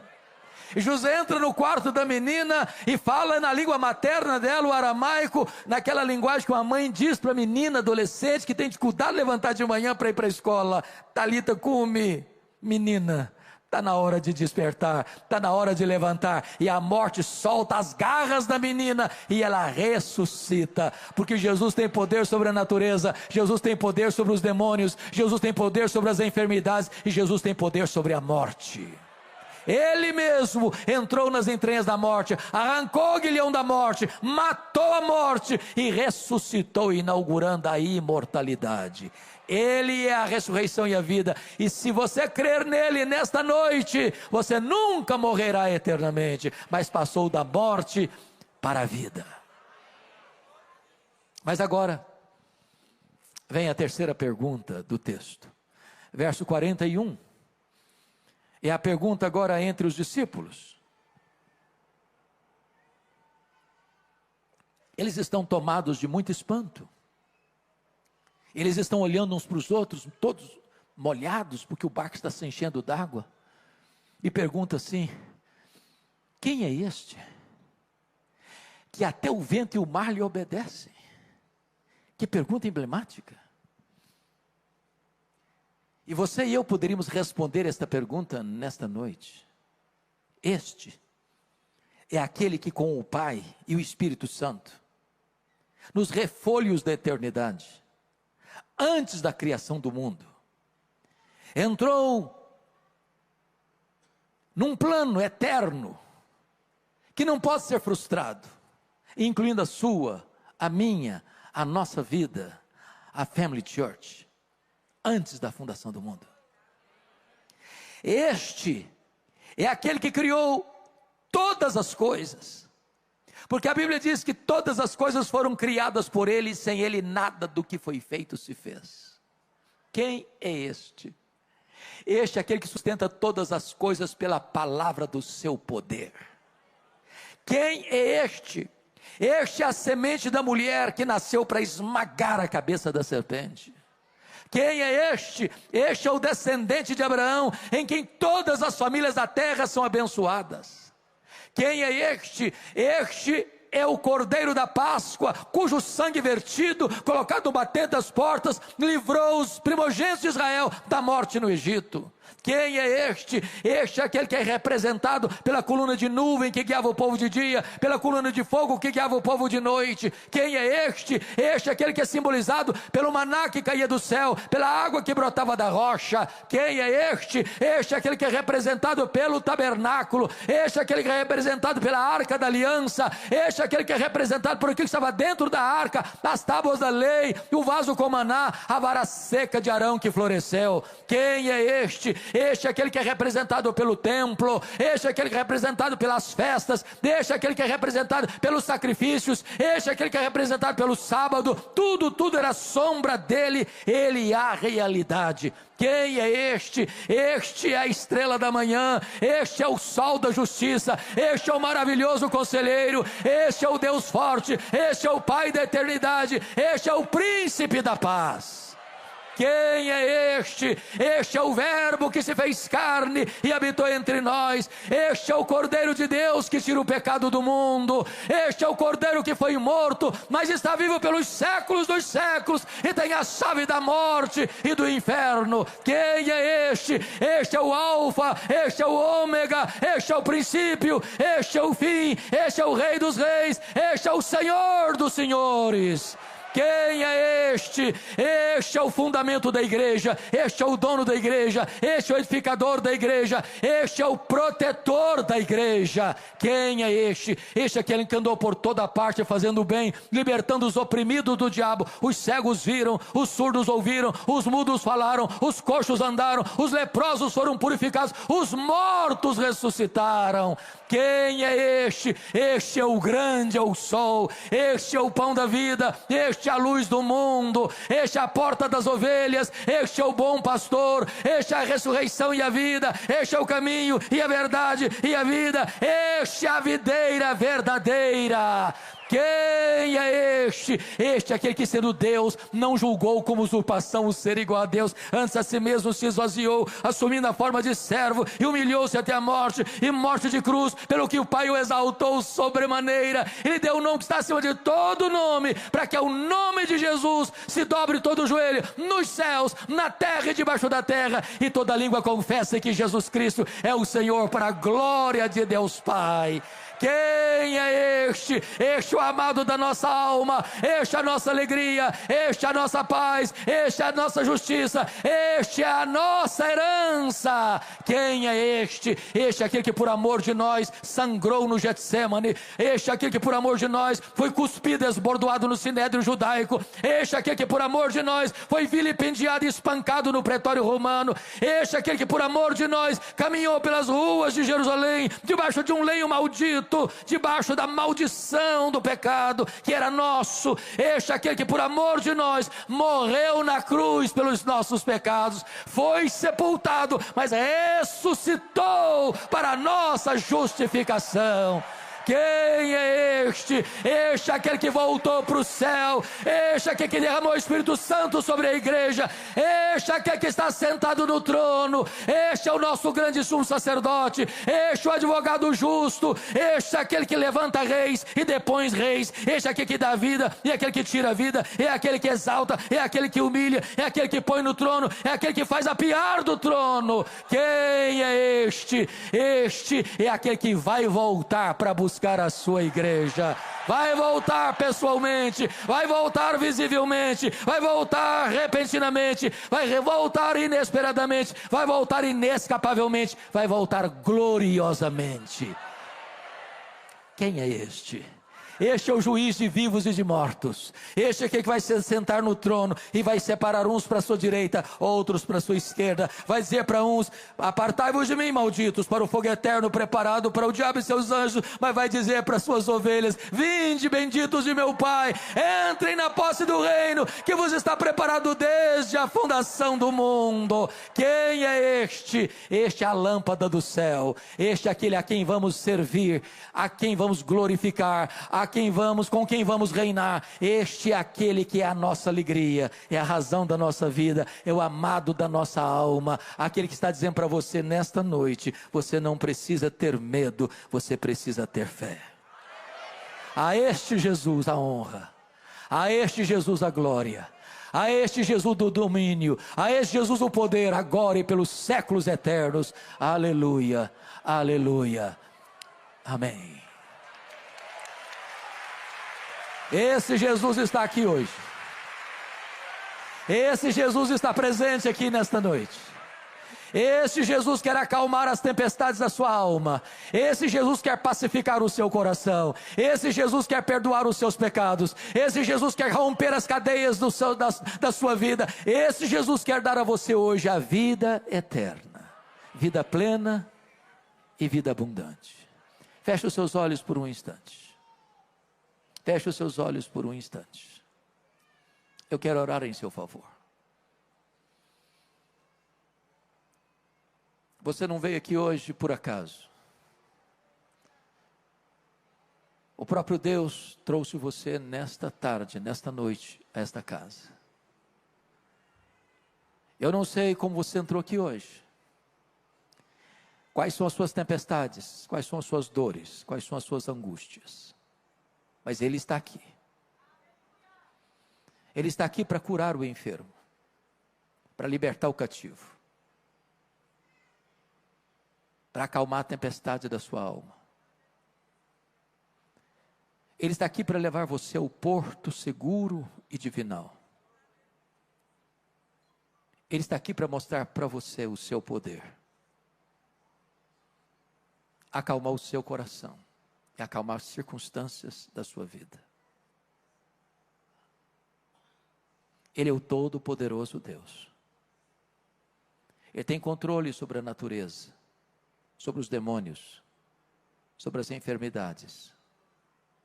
E Jesus entra no quarto da menina e fala na língua materna dela, o aramaico, naquela linguagem que uma mãe diz para a menina adolescente que tem dificuldade de levantar de manhã para ir para a escola: Talita cumi, menina, está na hora de despertar, está na hora de levantar. E a morte solta as garras da menina e ela ressuscita, porque Jesus tem poder sobre a natureza, Jesus tem poder sobre os demônios, Jesus tem poder sobre as enfermidades, e Jesus tem poder sobre a morte. Ele mesmo entrou nas entranhas da morte, arrancou o aguilhão da morte, matou a morte e ressuscitou, inaugurando a imortalidade. Ele é a ressurreição e a vida, e se você crer nele nesta noite, você nunca morrerá eternamente, mas passou da morte para a vida. Mas agora, vem a terceira pergunta do texto, verso 41. É a pergunta agora entre os discípulos. Eles estão tomados de muito espanto. Eles estão olhando uns para os outros, todos molhados, porque o barco está se enchendo d'água. E pergunta assim: quem é este? Que até o vento e o mar lhe obedecem. Que pergunta emblemática. E você e eu poderíamos responder esta pergunta nesta noite. Este é aquele que com o Pai e o Espírito Santo, nos refólhios da eternidade, antes da criação do mundo, entrou num plano eterno, que não pode ser frustrado, incluindo a sua, a minha, a nossa vida, a Family Church, antes da fundação do mundo. Este é aquele que criou todas as coisas, porque a Bíblia diz que todas as coisas foram criadas por Ele, e sem Ele nada do que foi feito se fez. Quem é este? Este é aquele que sustenta todas as coisas pela palavra do seu poder. Quem é este? Este é a semente da mulher que nasceu para esmagar a cabeça da serpente. Quem é este? Este é o descendente de Abraão, em quem todas as famílias da terra são abençoadas. Quem é este? Este é o Cordeiro da Páscoa, cujo sangue vertido, colocado batendo das portas, livrou os primogênitos de Israel da morte no Egito. Quem é este? Este é aquele que é representado pela coluna de nuvem que guiava o povo de dia, pela coluna de fogo que guiava o povo de noite. Quem é este? Este é aquele que é simbolizado pelo maná que caía do céu, pela água que brotava da rocha. Quem é este? Este é aquele que é representado pelo tabernáculo. Este é aquele que é representado pela arca da aliança. Este é aquele que é representado por aquilo que estava dentro da arca, as tábuas da lei, o vaso com maná, a vara seca de Arão que floresceu. Quem é este? Este é aquele que é representado pelo templo, este é aquele que é representado pelas festas, este é aquele que é representado pelos sacrifícios, este é aquele que é representado pelo sábado. Tudo era sombra dele, ele é a realidade. Quem é este? Este é a estrela da manhã, este é o sol da justiça, este é o maravilhoso conselheiro, este é o Deus forte, este é o Pai da eternidade, este é o príncipe da paz. Quem é este? Este é o verbo que se fez carne e habitou entre nós. Este é o Cordeiro de Deus que tira o pecado do mundo. Este é o Cordeiro que foi morto, mas está vivo pelos séculos dos séculos e tem a chave da morte e do inferno. Quem é este? Este é o Alfa, este é o Ômega, este é o princípio, este é o fim, este é o Rei dos reis, este é o Senhor dos senhores. Quem é este? Este é o fundamento da igreja, este é o dono da igreja, este é o edificador da igreja, este é o protetor da igreja. Quem é este? Este é aquele que andou por toda parte fazendo o bem, libertando os oprimidos do diabo. Os cegos viram, os surdos ouviram, os mudos falaram, os coxos andaram, os leprosos foram purificados, os mortos ressuscitaram. Quem é este? Este é o grande, é o sol, este é o pão da vida, este é a luz do mundo, este é a porta das ovelhas, este é o bom pastor, este é a ressurreição e a vida, este é o caminho e a verdade e a vida, este é a videira verdadeira. Quem é este? Este é aquele que, sendo Deus, não julgou como usurpação o ser igual a Deus, antes a si mesmo se esvaziou, assumindo a forma de servo, e humilhou-se até a morte, e morte de cruz, pelo que o Pai o exaltou sobremaneira. Ele deu o nome que está acima de todo nome, para que ao nome de Jesus se dobre todo o joelho, nos céus, na terra e debaixo da terra, e toda língua confesse que Jesus Cristo é o Senhor, para a glória de Deus Pai. Quem é este? Este é o amado da nossa alma, este é a nossa alegria, este é a nossa paz, este é a nossa justiça, este é a nossa herança. Quem é este? Este é aquele que por amor de nós sangrou no Getsêmani, este é aquele que por amor de nós foi cuspido e esbordoado no sinédrio judaico, este é aquele que por amor de nós foi vilipendiado e espancado no pretório romano, este é aquele que por amor de nós caminhou pelas ruas de Jerusalém, debaixo de um lenho maldito, debaixo da maldição do pecado que era nosso. Este é aquele que por amor de nós morreu na cruz pelos nossos pecados, foi sepultado, mas ressuscitou para a nossa justificação. Quem é este? Este é aquele que voltou para o céu, este é aquele que derramou o Espírito Santo sobre a igreja, este é aquele que está sentado no trono, este é o nosso grande sumo sacerdote, este é o advogado justo, este é aquele que levanta reis e depõe reis, este é aquele que dá vida e é aquele que tira a vida, é aquele que exalta, é aquele que humilha, é aquele que põe no trono, é aquele que faz apiar do trono. Quem é este? Este é aquele que vai voltar para buscar a sua igreja, vai voltar pessoalmente, vai voltar visivelmente, vai voltar repentinamente, vai voltar inesperadamente, vai voltar inescapavelmente, vai voltar gloriosamente. Quem é este? Este é o juiz de vivos e de mortos. Este é aquele que vai se sentar no trono e vai separar uns para a sua direita, outros para a sua esquerda. Vai dizer para uns: apartai-vos de mim, malditos, para o fogo eterno preparado para o diabo e seus anjos. Mas vai dizer para as suas ovelhas: vinde, benditos de meu Pai, entrem na posse do reino que vos está preparado desde a fundação do mundo. Quem é este? Este é a lâmpada do céu. Este é aquele a quem vamos servir, a quem vamos glorificar, com quem vamos reinar. Este é aquele que é a nossa alegria, é a razão da nossa vida, é o amado da nossa alma, aquele que está dizendo para você nesta noite: você não precisa ter medo, você precisa ter fé. A este Jesus a honra, a este Jesus a glória, a este Jesus do domínio, a este Jesus o poder, agora e pelos séculos eternos. Aleluia, aleluia, amém. Esse Jesus está aqui hoje. Esse Jesus está presente aqui nesta noite. Esse Jesus quer acalmar as tempestades da sua alma. Esse Jesus quer pacificar o seu coração. Esse Jesus quer perdoar os seus pecados. Esse Jesus quer romper as cadeias da sua vida. Esse Jesus quer dar a você hoje a vida eterna, vida plena e vida abundante. Feche os seus olhos por um instante. Feche os seus olhos por um instante. Eu quero orar em seu favor. Você não veio aqui hoje por acaso. O próprio Deus trouxe você nesta tarde, nesta noite, a esta casa. Eu não sei como você entrou aqui hoje. Quais são as suas tempestades? Quais são as suas dores? Quais são as suas angústias? Mas Ele está aqui. Ele está aqui para curar o enfermo, para libertar o cativo, para acalmar a tempestade da sua alma. Ele está aqui para levar você ao porto seguro e divinal. Ele está aqui para mostrar para você o seu poder, acalmar o seu coração e acalmar as circunstâncias da sua vida. Ele é o todo-poderoso Deus. Ele tem controle sobre a natureza, sobre os demônios, sobre as enfermidades,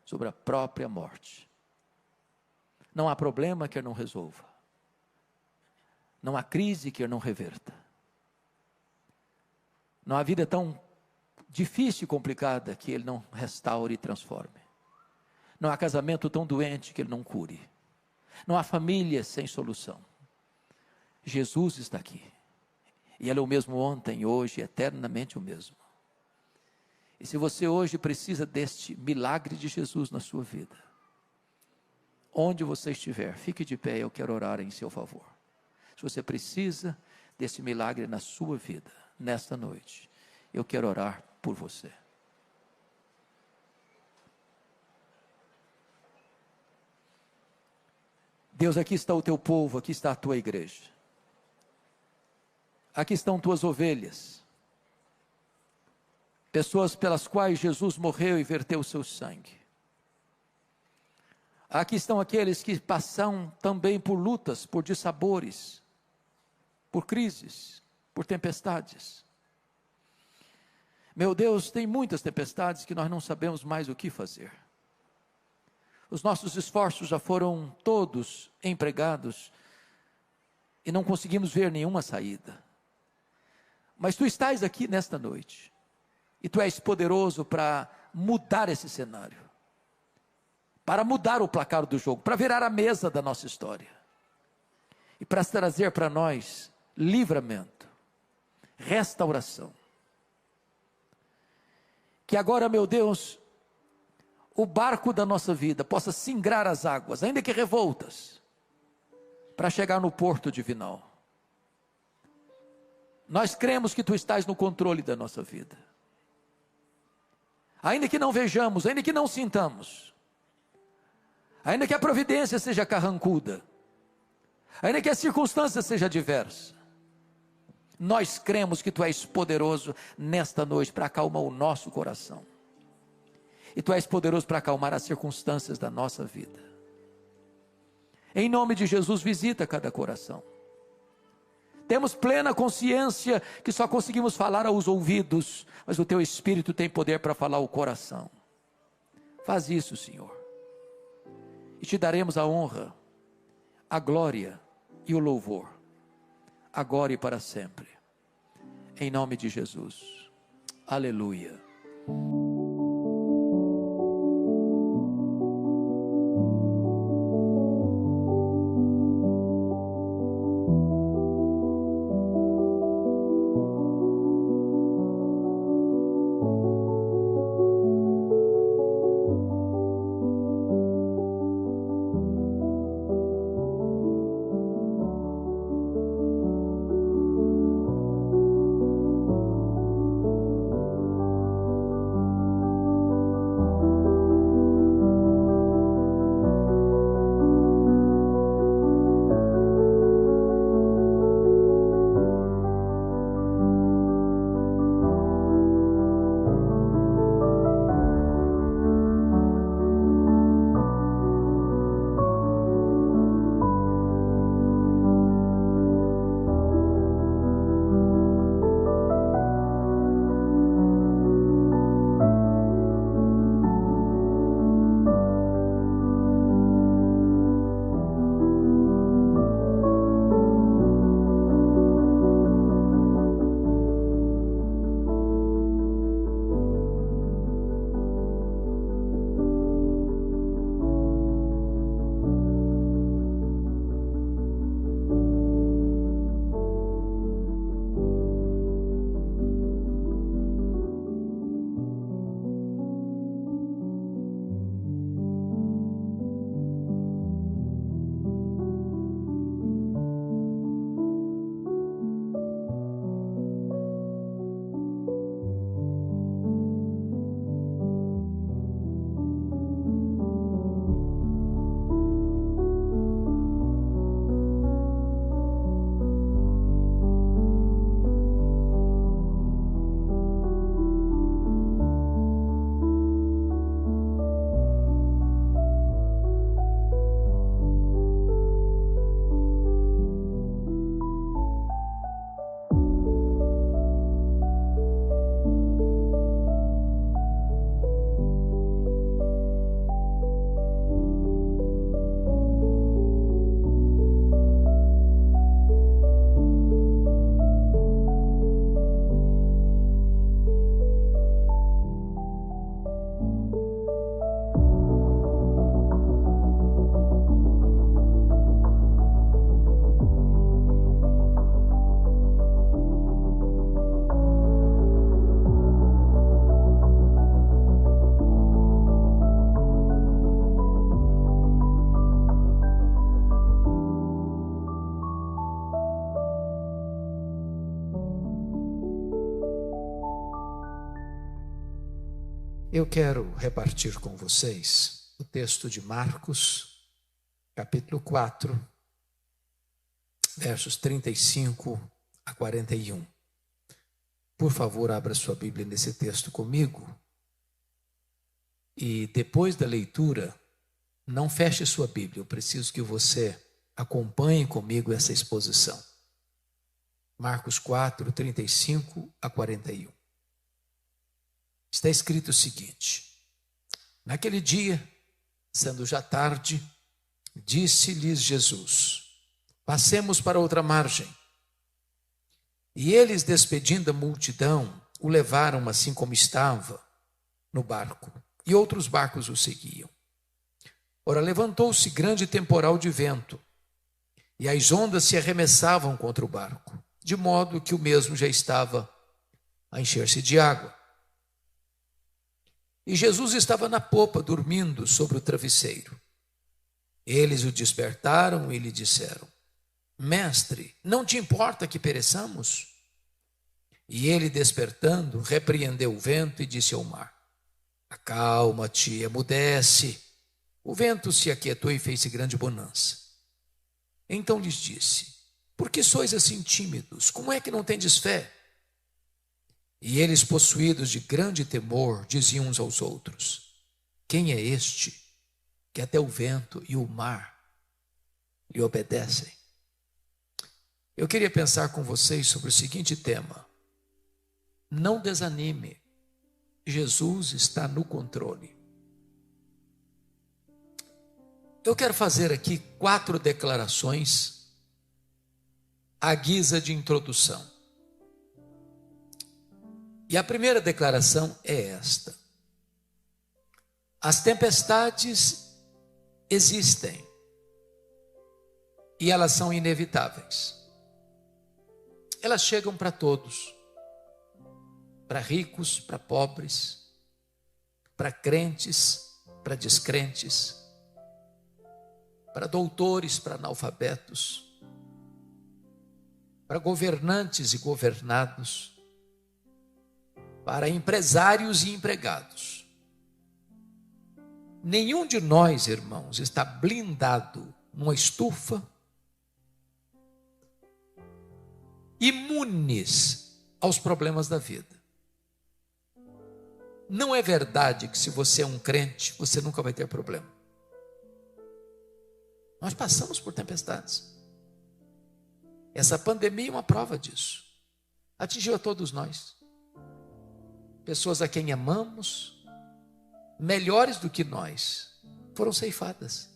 sobre a própria morte. Não há problema que Ele não resolva. Não há crise que Ele não reverta. Não há vida tão difícil e complicada que Ele não restaure e transforme. Não há casamento tão doente que Ele não cure. Não há família sem solução. Jesus está aqui. E Ele é o mesmo ontem, hoje, eternamente o mesmo. E se você hoje precisa deste milagre de Jesus na sua vida, onde você estiver, fique de pé, eu quero orar em seu favor. Se você precisa desse milagre na sua vida, nesta noite, eu quero orar por você. Deus, aqui está o teu povo, aqui está a tua igreja. Aqui estão tuas ovelhas. Pessoas pelas quais Jesus morreu e verteu o seu sangue. Aqui estão aqueles que passam também por lutas, por dissabores, por crises, por tempestades. Meu Deus, tem muitas tempestades que nós não sabemos mais o que fazer. Os nossos esforços já foram todos empregados e não conseguimos ver nenhuma saída. Mas tu estás aqui nesta noite e tu és poderoso para mudar esse cenário, para mudar o placar do jogo, para virar a mesa da nossa história e para trazer para nós livramento, restauração. Que agora, meu Deus, o barco da nossa vida possa singrar as águas, ainda que revoltas, para chegar no porto divinal. Nós cremos que tu estás no controle da nossa vida. Ainda que não vejamos, ainda que não sintamos, ainda que a providência seja carrancuda, ainda que a circunstância seja adversa, nós cremos que tu és poderoso nesta noite para acalmar o nosso coração. E tu és poderoso para acalmar as circunstâncias da nossa vida. Em nome de Jesus, visita cada coração. Temos plena consciência que só conseguimos falar aos ouvidos, mas o teu Espírito tem poder para falar ao coração. Faz isso, Senhor. E te daremos a honra, a glória e o louvor, agora e para sempre. Em nome de Jesus. Aleluia.
Eu quero repartir com vocês o texto de Marcos, capítulo 4, versos 35 a 41. Por favor, abra sua Bíblia nesse texto comigo. E depois da leitura, não feche sua Bíblia. Eu preciso que você acompanhe comigo essa exposição. Marcos 4, 35 a 41. Está escrito o seguinte: naquele dia, sendo já tarde, disse-lhes Jesus: passemos para outra margem. E eles, despedindo a multidão, o levaram assim como estava no barco, e outros barcos o seguiam. Ora, levantou-se grande temporal de vento, e as ondas se arremessavam contra o barco, de modo que o mesmo já estava a encher-se de água. E Jesus estava na popa, dormindo sobre o travesseiro. Eles o despertaram e lhe disseram: Mestre, não te importa que pereçamos? E ele, despertando, repreendeu o vento e disse ao mar: acalma-te, emudece. O vento se aquietou e fez-se grande bonança. Então lhes disse: por que sois assim tímidos? Como é que não tendes fé? E eles, possuídos de grande temor, diziam uns aos outros: quem é este que até o vento e o mar lhe obedecem? Eu queria pensar com vocês sobre o seguinte tema: não desanime, Jesus está no controle. Eu quero fazer aqui 4 declarações à guisa de introdução. E a primeira declaração é esta: as tempestades existem e elas são inevitáveis. Elas chegam para todos, para ricos, para pobres, para crentes, para descrentes, para doutores, para analfabetos, para governantes e governados, para empresários e empregados. Nenhum de nós, irmãos, está blindado numa estufa, imunes aos problemas da vida. Não é verdade que se você é um crente, você nunca vai ter problema. Nós passamos por tempestades. Essa pandemia é uma prova disso. Atingiu a todos nós. Pessoas a quem amamos, melhores do que nós, foram ceifadas.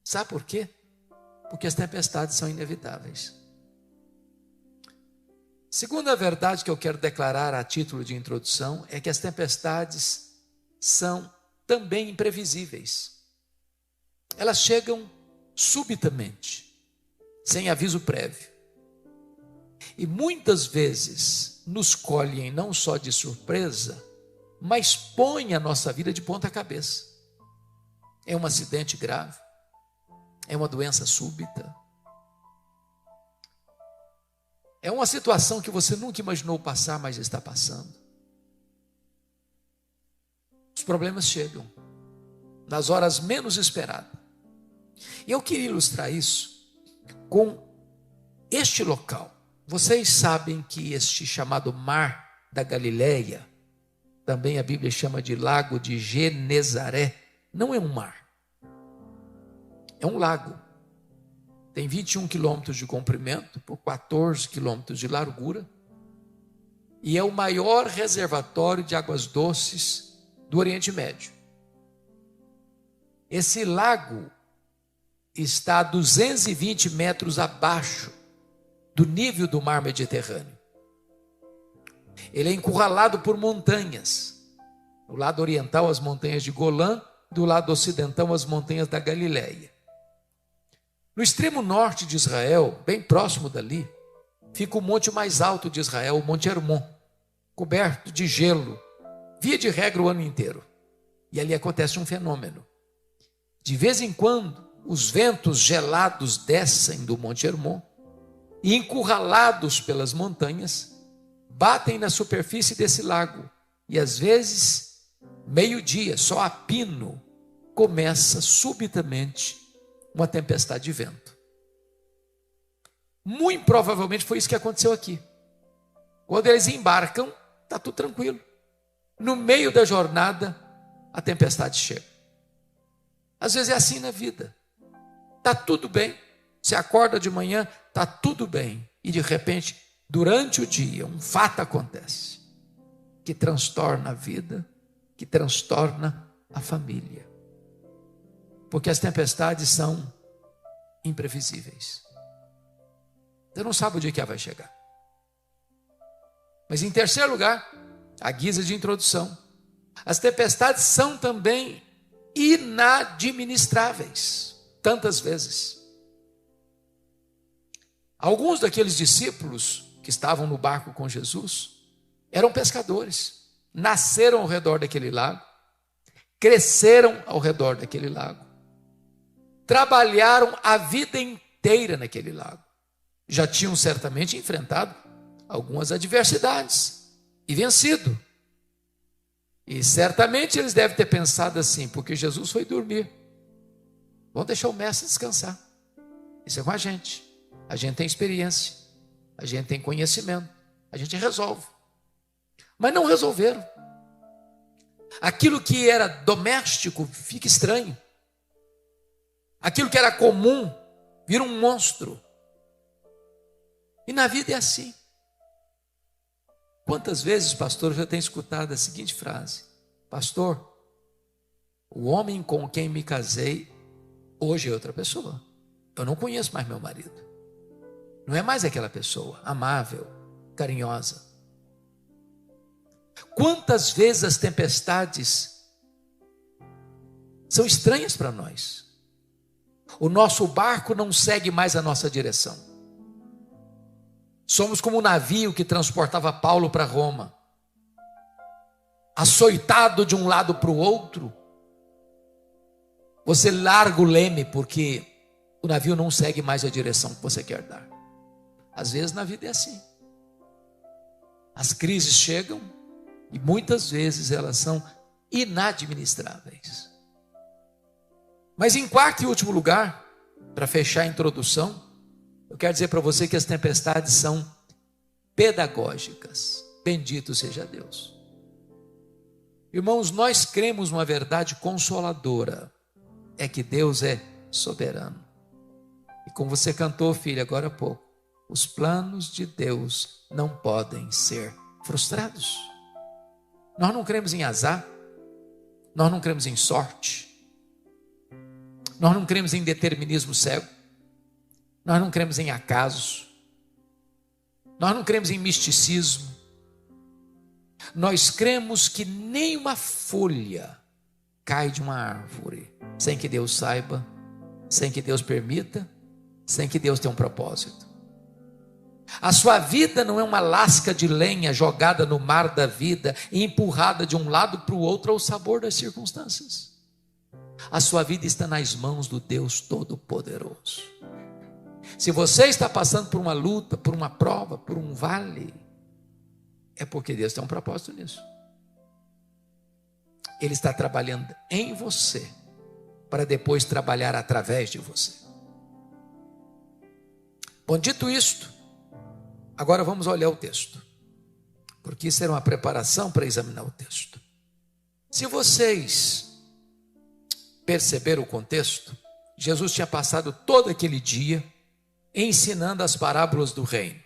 Sabe por quê? Porque as tempestades são inevitáveis. Segunda verdade que eu quero declarar a título de introdução é que as tempestades são também imprevisíveis. Elas chegam subitamente, sem aviso prévio. E muitas vezes nos colhem não só de surpresa, mas põem a nossa vida de ponta cabeça. É um acidente grave, é uma doença súbita, é uma situação que você nunca imaginou passar, mas está passando. Os problemas chegam nas horas menos esperadas. E eu queria ilustrar isso com este local. Vocês sabem que este chamado Mar da Galileia, também a Bíblia chama de Lago de Genezaré, não é um mar. É um lago. Tem 21 quilômetros de comprimento por 14 quilômetros de largura. E é o maior reservatório de águas doces do Oriente Médio. Esse lago está a 220 metros abaixo do nível do mar Mediterrâneo. Ele é encurralado por montanhas. Do lado oriental, as montanhas de Golã, do lado ocidental, as montanhas da Galileia. No extremo norte de Israel, bem próximo dali, fica o monte mais alto de Israel, o Monte Hermon, coberto de gelo, via de regra o ano inteiro. E ali acontece um fenômeno. De vez em quando, os ventos gelados descem do Monte Hermon e, encurralados pelas montanhas, batem na superfície desse lago. E às vezes, meio-dia, só há pino começa subitamente uma tempestade de vento. Muito provavelmente foi isso que aconteceu aqui. Quando eles embarcam, está tudo tranquilo. No meio da jornada, a tempestade chega. Às vezes é assim na vida. Está tudo bem. Você acorda de manhã, está tudo bem. E de repente, durante o dia, um fato acontece que transtorna a vida, que transtorna a família. Porque as tempestades são imprevisíveis. Você não sabe o dia que ela vai chegar. Mas em terceiro lugar, a guisa de introdução, as tempestades são também inadministráveis, tantas vezes. Alguns daqueles discípulos que estavam no barco com Jesus eram pescadores, nasceram ao redor daquele lago, cresceram ao redor daquele lago, trabalharam a vida inteira naquele lago, já tinham certamente enfrentado algumas adversidades e vencido. E certamente eles devem ter pensado assim, porque Jesus foi dormir, vamos deixar o mestre descansar. Isso é com a gente tem experiência, a gente tem conhecimento, a gente resolve. Mas não resolveram. Aquilo que era doméstico fica estranho. Aquilo que era comum vira um monstro. E na vida é assim. Quantas vezes, pastor, eu já tenho escutado a seguinte frase: pastor, o homem com quem me casei hoje é outra pessoa. Eu não conheço mais meu marido. Não é mais aquela pessoa amável, carinhosa. Quantas vezes as tempestades são estranhas para nós. O nosso barco não segue mais a nossa direção. Somos como um navio que transportava Paulo para Roma, açoitado de um lado para o outro. Você larga o leme porque o navio não segue mais a direção que você quer dar. Às vezes na vida é assim. As crises chegam e muitas vezes elas são inadministráveis. Mas em quarto e último lugar, para fechar a introdução, eu quero dizer para você que as tempestades são pedagógicas. Bendito seja Deus. Irmãos, nós cremos uma verdade consoladora, é que Deus é soberano. E como você cantou, filha, agora há pouco, os planos de Deus não podem ser frustrados. Nós não cremos em azar, nós não cremos em sorte, nós não cremos em determinismo cego, nós não cremos em acaso, nós não cremos em misticismo. Nós cremos que nem uma folha cai de uma árvore sem que Deus saiba, sem que Deus permita, sem que Deus tenha um propósito. A sua vida não é uma lasca de lenha jogada no mar da vida e empurrada de um lado para o outro ao sabor das circunstâncias. A sua vida está nas mãos do Deus Todo-Poderoso. Se você está passando por uma luta, por uma prova, por um vale, é porque Deus tem um propósito nisso. Ele está trabalhando em você para depois trabalhar através de você. Bom, dito isto, agora vamos olhar o texto, porque isso era uma preparação para examinar o texto. Se vocês perceberam o contexto, Jesus tinha passado todo aquele dia ensinando as parábolas do reino.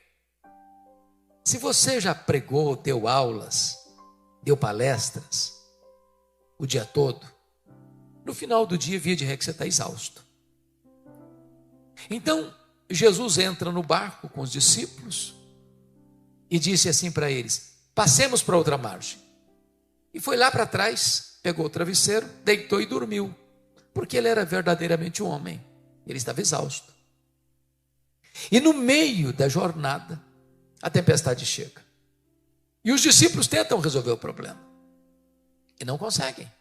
Se você já pregou, deu aulas, deu palestras o dia todo, no final do dia, via de regra, você está exausto. Então, Jesus entra no barco com os discípulos e disse assim para eles: passemos para outra margem. E foi lá para trás, pegou o travesseiro, deitou e dormiu, porque ele era verdadeiramente um homem, ele estava exausto. E no meio da jornada, a tempestade chega. E os discípulos tentam resolver o problema e não conseguem.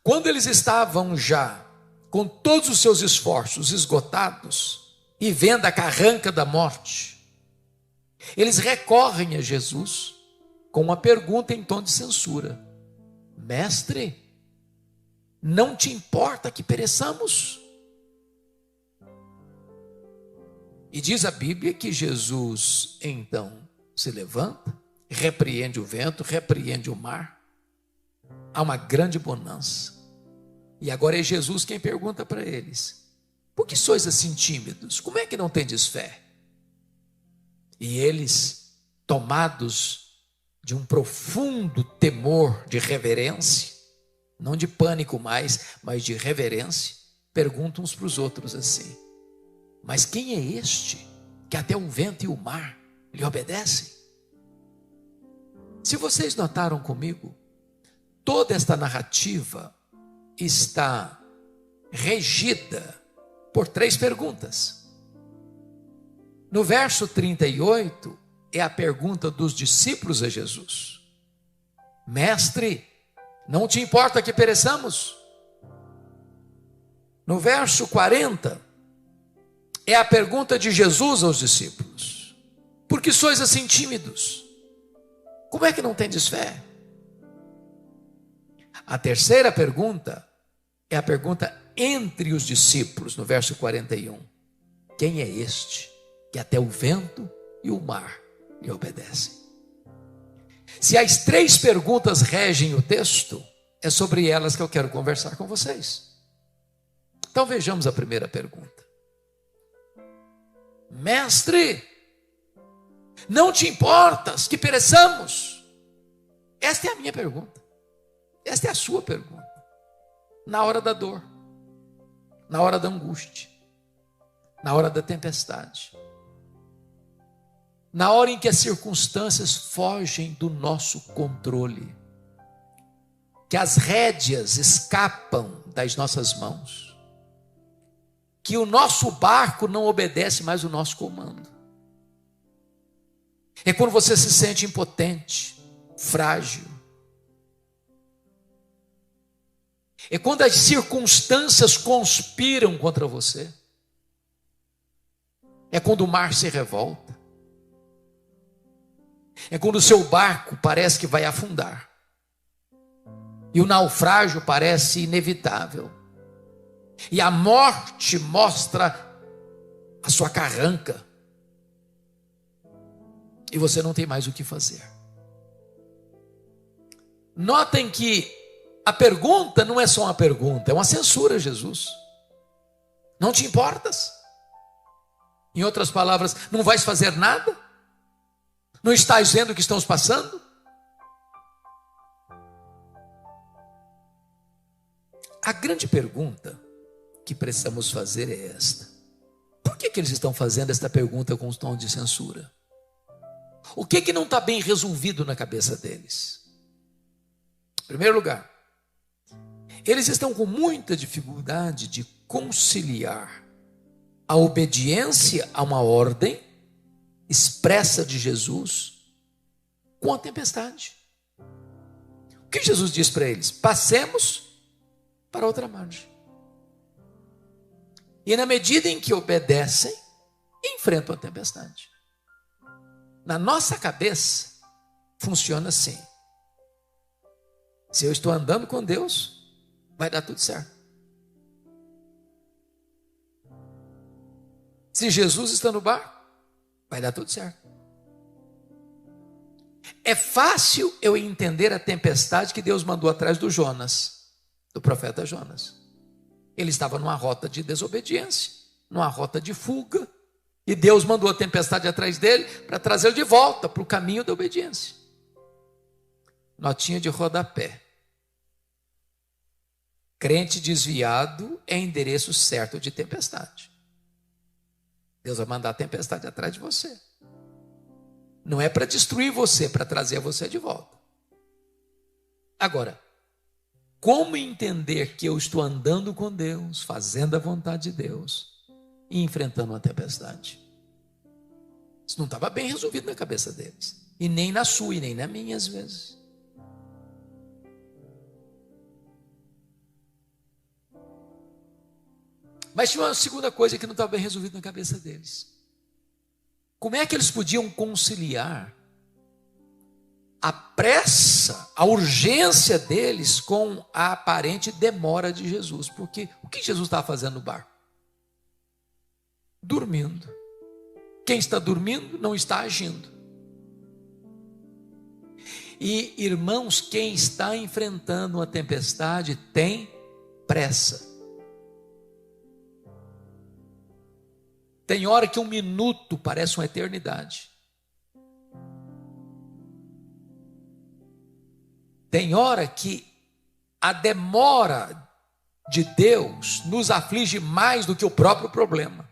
Quando eles estavam já com todos os seus esforços esgotados e vendo a carranca da morte, eles recorrem a Jesus com uma pergunta em tom de censura: mestre, não te importa que pereçamos? E diz a Bíblia que Jesus então se levanta, repreende o vento, repreende o mar. Há uma grande bonança. E agora é Jesus quem pergunta para eles: por que sois assim tímidos? Como é que não tendes fé? E eles, tomados de um profundo temor, de reverência, não de pânico mais, mas de reverência, perguntam uns para os outros assim: mas quem é este que até o vento e o mar lhe obedecem? Se vocês notaram comigo, toda esta narrativa está regida por 3 perguntas. No verso 38 é a pergunta dos discípulos a Jesus: Mestre, não te importa que pereçamos? No verso 40 é a pergunta de Jesus aos discípulos: por que sois assim tímidos? Como é que não tendes fé? A terceira pergunta é a pergunta entre os discípulos, no verso 41. Quem é este que até o vento e o mar lhe obedecem? Se as 3 perguntas regem o texto, é sobre elas que eu quero conversar com vocês. Então vejamos a primeira pergunta. Mestre, não te importas que pereçamos? Esta é a minha pergunta. Esta é a sua pergunta. Na hora da dor, na hora da angústia, na hora da tempestade, na hora em que as circunstâncias fogem do nosso controle, que as rédeas escapam das nossas mãos, que o nosso barco não obedece mais o nosso comando. É quando você se sente impotente, frágil. É quando as circunstâncias conspiram contra você. É quando o mar se revolta. É quando o seu barco parece que vai afundar. E o naufrágio parece inevitável. E a morte mostra a sua carranca. E você não tem mais o que fazer. Notem que a pergunta não é só uma pergunta, é uma censura a Jesus. Não te importas? Em outras palavras, não vais fazer nada? Não estás vendo o que estamos passando? A grande pergunta que precisamos fazer é esta: por que eles estão fazendo esta pergunta com um tom de censura? O que não está bem resolvido na cabeça deles? Em primeiro lugar, eles estão com muita dificuldade de conciliar a obediência a uma ordem expressa de Jesus com a tempestade. O que Jesus diz para eles? Passemos para outra margem. E na medida em que obedecem, enfrentam a tempestade. Na nossa cabeça, funciona assim: se eu estou andando com Deus, vai dar tudo certo. Se Jesus está no barco, vai dar tudo certo. É fácil eu entender a tempestade que Deus mandou atrás do Jonas, do profeta Jonas. Ele estava numa rota de desobediência, numa rota de fuga, e Deus mandou a tempestade atrás dele para trazê-lo de volta para o caminho da obediência. Notinha de rodapé: crente desviado é endereço certo de tempestade. Deus vai mandar a tempestade atrás de você. Não é para destruir você, é para trazer você de volta. Agora, como entender que eu estou andando com Deus, fazendo a vontade de Deus e enfrentando uma tempestade? Isso não estava bem resolvido na cabeça deles, e nem na sua, e nem na minha às vezes. Mas tinha uma segunda coisa que não estava bem resolvida na cabeça deles. Como é que eles podiam conciliar a pressa, a urgência deles com a aparente demora de Jesus. Porque o que Jesus estava fazendo no barco? Dormindo. Quem está dormindo não está agindo. E, irmãos, quem está enfrentando uma tempestade tem pressa. Tem hora que um minuto parece uma eternidade. Tem hora que a demora de Deus nos aflige mais do que o próprio problema.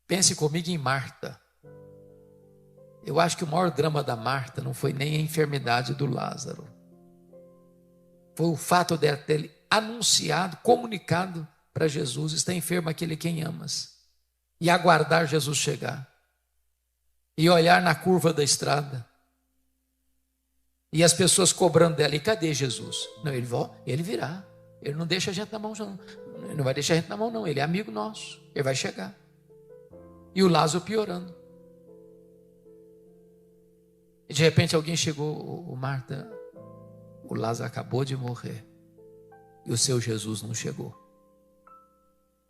Pense comigo em Marta. Eu acho que o maior drama da Marta não foi nem a enfermidade do Lázaro. Foi o fato dela ter anunciado, comunicado para Jesus: está enfermo aquele quem amas. E aguardar Jesus chegar. E olhar na curva da estrada. E as pessoas cobrando dela: e cadê Jesus? Não, ele virá. Ele não deixa a gente na mão, não. Ele não vai deixar a gente na mão, não. Ele é amigo nosso. Ele vai chegar. E o Lázaro piorando. E de repente alguém chegou: Marta, o Lázaro acabou de morrer. E o seu Jesus não chegou.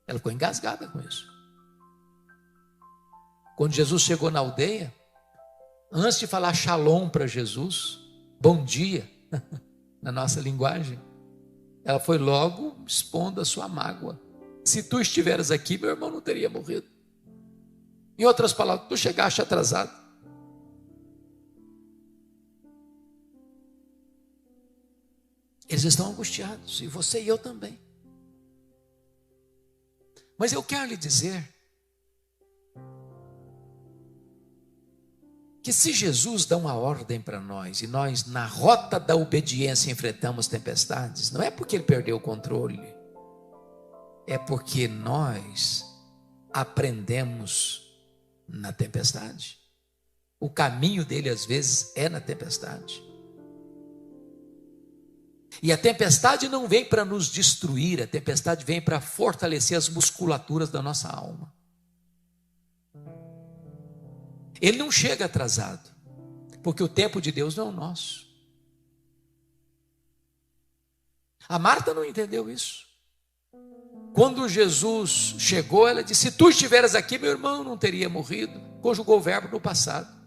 Ela ficou engasgada com isso. Quando Jesus chegou na aldeia, antes de falar shalom para Jesus, bom dia, na nossa linguagem, ela foi logo expondo a sua mágoa. Se tu estiveras aqui, meu irmão não teria morrido. Em outras palavras, tu chegaste atrasado. Eles estão angustiados, e você e eu também. Mas eu quero lhe dizer que se Jesus dá uma ordem para nós, e nós na rota da obediência enfrentamos tempestades, não é porque ele perdeu o controle, é porque nós aprendemos na tempestade. O caminho dele às vezes é na tempestade. E a tempestade não vem para nos destruir, a tempestade vem para fortalecer as musculaturas da nossa alma. Ele não chega atrasado, porque o tempo de Deus não é o nosso. A Marta não entendeu isso. Quando Jesus chegou, ela disse: se tu estiveras aqui, meu irmão não teria morrido. Conjugou o verbo no passado.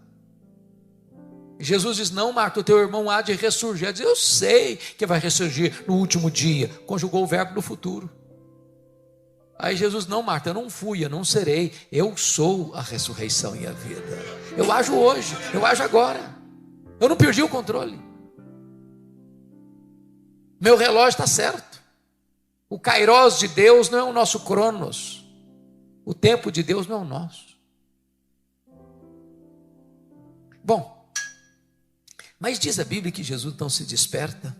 Jesus diz: não, Marta, o teu irmão há de ressurgir. Ela diz: eu sei que vai ressurgir no último dia. Conjugou o verbo no futuro. Aí Jesus: não, Marta, eu não fui, eu não serei. Eu sou a ressurreição e a vida. Eu ajo hoje, eu ajo agora. Eu não perdi o controle. Meu relógio está certo. O kairos de Deus não é o nosso cronos. O tempo de Deus não é o nosso. Bom, mas diz a Bíblia que Jesus então se desperta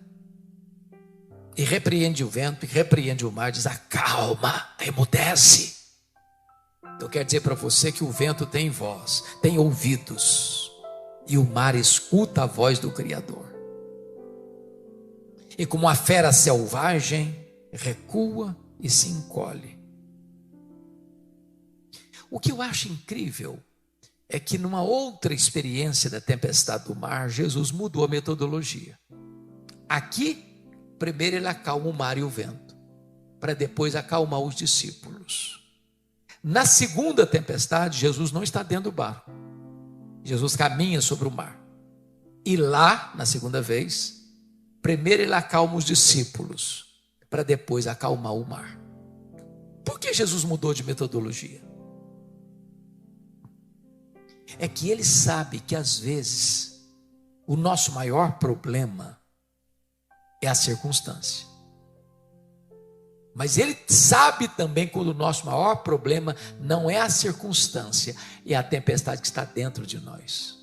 e repreende o vento, e repreende o mar, diz: acalma, emudece. Eu quero dizer para você que o vento tem voz, tem ouvidos, e o mar escuta a voz do Criador. E como a fera selvagem, recua e se encolhe. O que eu acho incrível é que numa outra experiência da tempestade do mar, Jesus mudou a metodologia. Aqui, primeiro ele acalma o mar e o vento, para depois acalmar os discípulos. Na segunda tempestade, Jesus não está dentro do barco. Jesus caminha sobre o mar. E lá, na segunda vez, primeiro ele acalma os discípulos, para depois acalmar o mar. Por que Jesus mudou de metodologia? É que ele sabe que às vezes o nosso maior problema é a circunstância. Mas ele sabe também quando o nosso maior problema não é a circunstância, é a tempestade que está dentro de nós.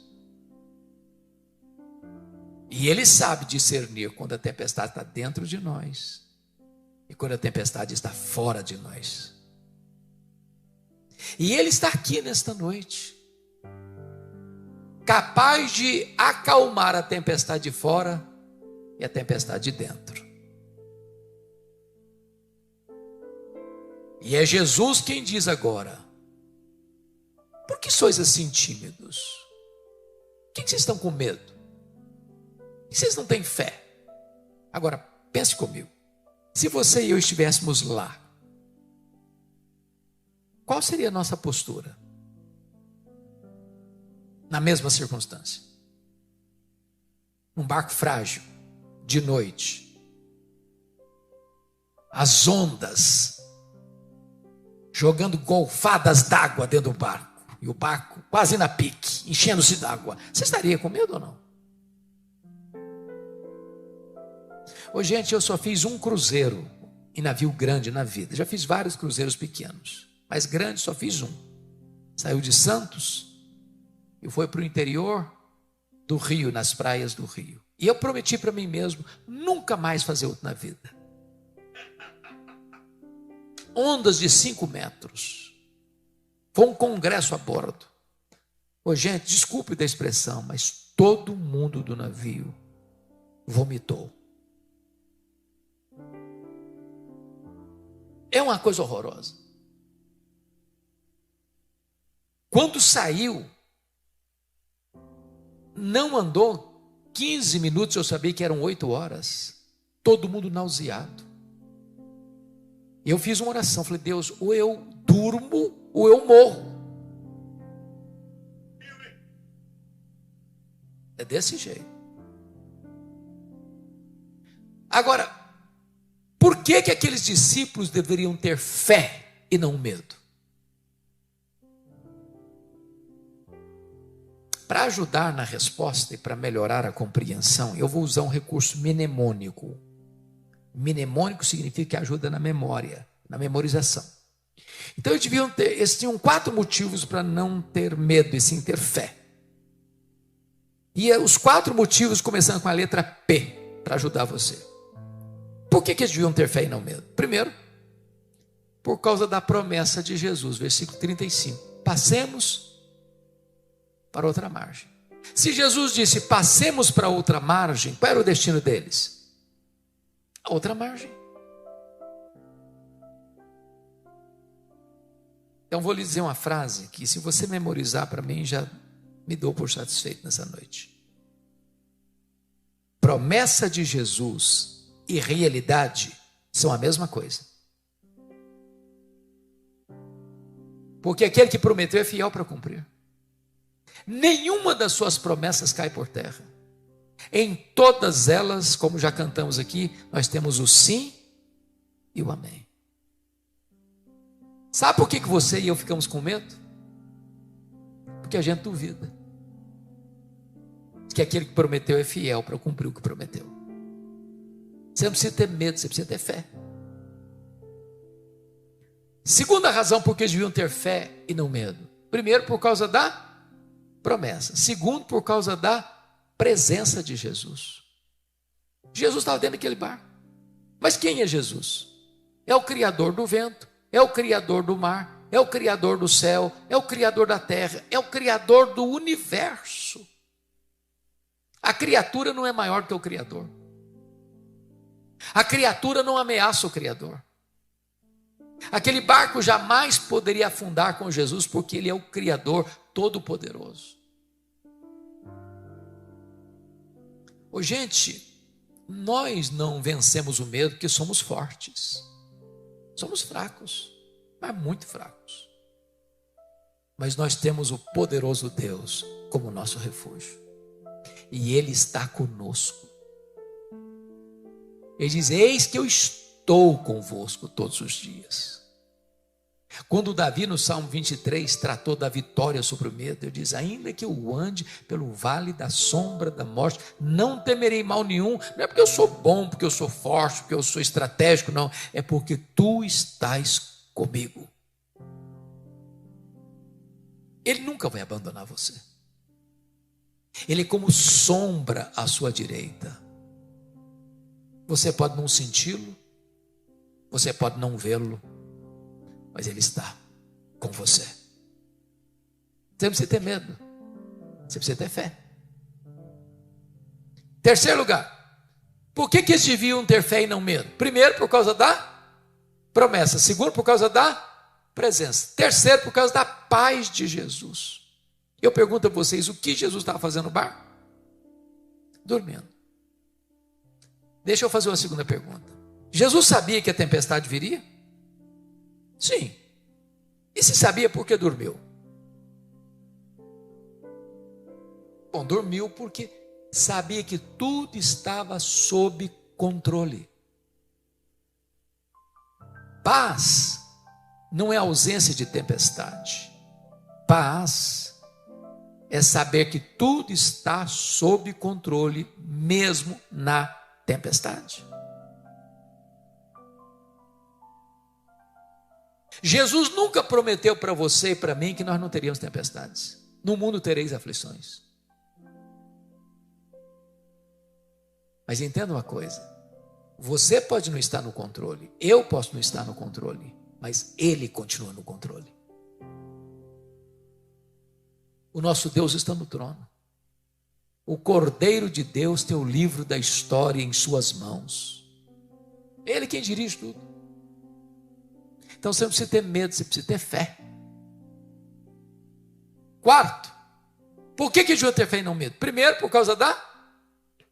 E ele sabe discernir quando a tempestade está dentro de nós e quando a tempestade está fora de nós. E ele está aqui nesta noite, capaz de acalmar a tempestade de fora e a tempestade de dentro. E é Jesus quem diz agora: por que sois assim tímidos? Por que vocês estão com medo? Por que vocês não têm fé? Agora, pense comigo. Se você e eu estivéssemos lá, qual seria a nossa postura? Na mesma circunstância. Num barco frágil, de noite. As ondas jogando golfadas d'água dentro do barco. E o barco quase na pique, enchendo-se d'água. Você estaria com medo ou não? Ô, gente, eu só fiz um cruzeiro em navio grande na vida. Já fiz vários cruzeiros pequenos, mas grande só fiz um. Saiu de Santos e foi para o interior do Rio, nas praias do Rio. E eu prometi para mim mesmo nunca mais fazer outro na vida. Ondas de 5 metros. Foi um congresso a bordo. Ô, gente, desculpe da expressão, mas todo mundo do navio vomitou. É uma coisa horrorosa. Quando saiu, não andou 15 minutos, eu sabia que eram 8 horas. Todo mundo nauseado. Eu fiz uma oração, falei, Deus, ou eu durmo ou eu morro. É desse jeito. Agora, por que aqueles discípulos deveriam ter fé e não medo? Para ajudar na resposta e para melhorar a compreensão, eu vou usar um recurso mnemônico. Mnemônico significa que ajuda na memória, na memorização. Então eles tinham 4 motivos para não ter medo e sim ter fé. E os 4 motivos começando com a letra P, para ajudar você. Por que eles deviam ter fé e não medo? Primeiro, por causa da promessa de Jesus, versículo 35. Passemos para outra margem. Se Jesus disse, passemos para outra margem, qual era o destino deles? A outra margem. Então vou lhe dizer uma frase que, se você memorizar para mim, já me dou por satisfeito nessa noite. Promessa de Jesus e realidade são a mesma coisa. Porque aquele que prometeu é fiel para cumprir. Nenhuma das suas promessas cai por terra. Em todas elas, como já cantamos aqui, nós temos o sim e o amém. Sabe por que você e eu ficamos com medo? Porque a gente duvida que aquele que prometeu é fiel para cumprir o que prometeu. Você não precisa ter medo, você precisa ter fé. Segunda razão por que eles deviam ter fé e não medo. Primeiro, por causa da promessa. Segundo, por causa da presença de Jesus. Jesus estava dentro daquele barco. Mas quem é Jesus? É o Criador do vento, é o Criador do mar, é o Criador do céu, é o Criador da terra, é o Criador do universo. A criatura não é maior que o Criador. A criatura não ameaça o Criador. Aquele barco jamais poderia afundar com Jesus, porque Ele é o Criador Todo-Poderoso. Ô, gente, nós não vencemos o medo porque somos fortes. Somos fracos, mas muito fracos. Mas nós temos o poderoso Deus como nosso refúgio. E Ele está conosco. Ele diz, eis que eu estou convosco todos os dias. Quando Davi no Salmo 23 tratou da vitória sobre o medo, ele diz, ainda que eu ande pelo vale da sombra da morte, não temerei mal nenhum. Não é porque eu sou bom, porque eu sou forte, porque eu sou estratégico, não. É porque tu estás comigo. Ele nunca vai abandonar você. Ele é como sombra à sua direita. Você pode não senti-lo, você pode não vê-lo, mas Ele está com você. Você não precisa ter medo, você precisa ter fé. Terceiro lugar, por que eles deviam ter fé e não medo? Primeiro, por causa da promessa. Segundo, por causa da presença. Terceiro, por causa da paz de Jesus. Eu pergunto a vocês, o que Jesus estava fazendo no barco? Dormindo. Deixa eu fazer uma segunda pergunta. Jesus sabia que a tempestade viria? Sim. E se sabia, por que dormiu? Bom, dormiu porque sabia que tudo estava sob controle. Paz não é ausência de tempestade. Paz é saber que tudo está sob controle, mesmo na tempestade. Jesus nunca prometeu para você e para mim que nós não teríamos tempestades. No mundo tereis aflições. Mas entenda uma coisa, você pode não estar no controle, eu posso não estar no controle, mas Ele continua no controle. O nosso Deus está no trono. O Cordeiro de Deus tem o livro da história em suas mãos. Ele quem dirige tudo. Então você não precisa ter medo, você precisa ter fé. Quarto, por que devia ter fé e não medo? Primeiro, por causa da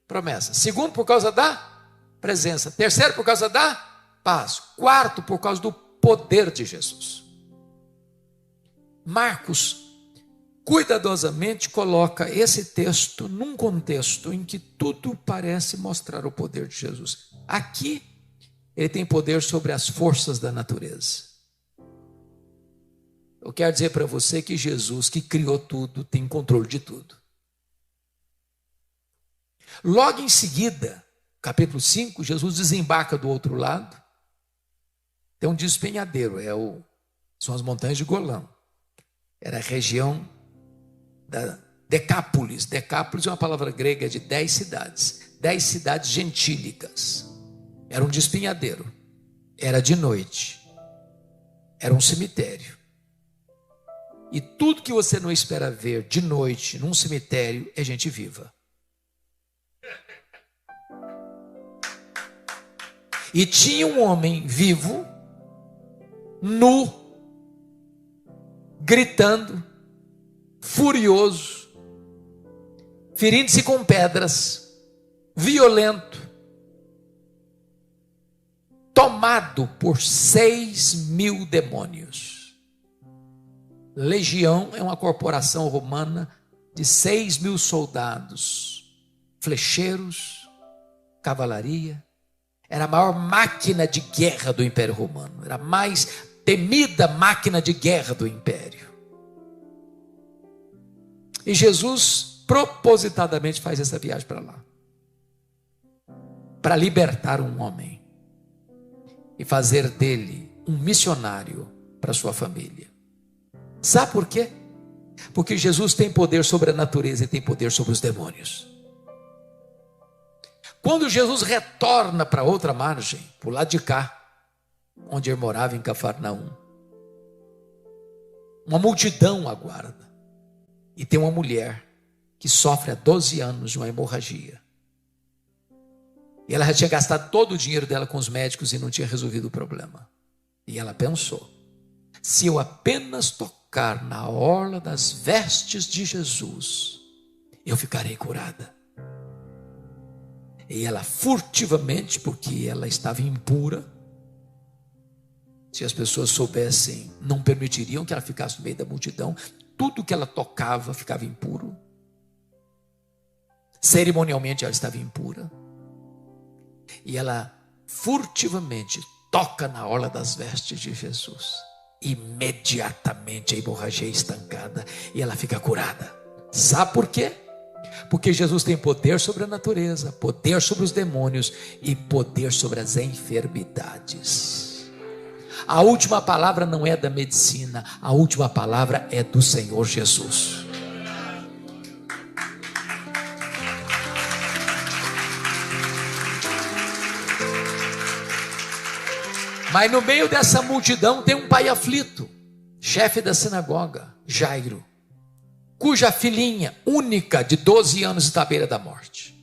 promessa. Segundo, por causa da presença. Terceiro, por causa da paz. Quarto, por causa do poder de Jesus. Marcos cuidadosamente coloca esse texto num contexto em que tudo parece mostrar o poder de Jesus. Aqui, ele tem poder sobre as forças da natureza. Eu quero dizer para você que Jesus, que criou tudo, tem controle de tudo. Logo em seguida, capítulo 5, Jesus desembarca do outro lado. Tem um despenhadeiro, são as montanhas de Golã. Era a região da Decápolis. Decápolis é uma palavra grega de 10 cidades. 10 cidades gentílicas. Era um despenhadeiro. Era de noite. Era um cemitério. E tudo que você não espera ver de noite num cemitério é gente viva. E tinha um homem vivo, nu, gritando, furioso, ferindo-se com pedras, violento, tomado por 6.000 demônios. Legião é uma corporação romana de 6.000 soldados, flecheiros, cavalaria. Era a maior máquina de guerra do Império Romano. Era a mais temida máquina de guerra do Império. E Jesus propositadamente faz essa viagem para lá. Para libertar um homem. E fazer dele um missionário para sua família. Sabe por quê? Porque Jesus tem poder sobre a natureza e tem poder sobre os demônios. Quando Jesus retorna para outra margem, para o lado de cá, onde ele morava em Cafarnaum, uma multidão aguarda. E tem uma mulher que sofre há 12 anos de uma hemorragia. E ela já tinha gastado todo o dinheiro dela com os médicos e não tinha resolvido o problema. E ela pensou, se eu apenas tocar na orla das vestes de Jesus, eu ficarei curada. E ela furtivamente, porque ela estava impura, se as pessoas soubessem, não permitiriam que ela ficasse no meio da multidão, tudo que ela tocava ficava impuro. Cerimonialmente ela estava impura. E ela furtivamente toca na orla das vestes de Jesus. Imediatamente a hemorragia é estancada e ela fica curada. Sabe por quê? Porque Jesus tem poder sobre a natureza, poder sobre os demônios e poder sobre as enfermidades. A última palavra não é da medicina, a última palavra é do Senhor Jesus. Mas no meio dessa multidão tem um pai aflito, chefe da sinagoga, Jairo, cuja filhinha única de 12 anos está à beira da morte.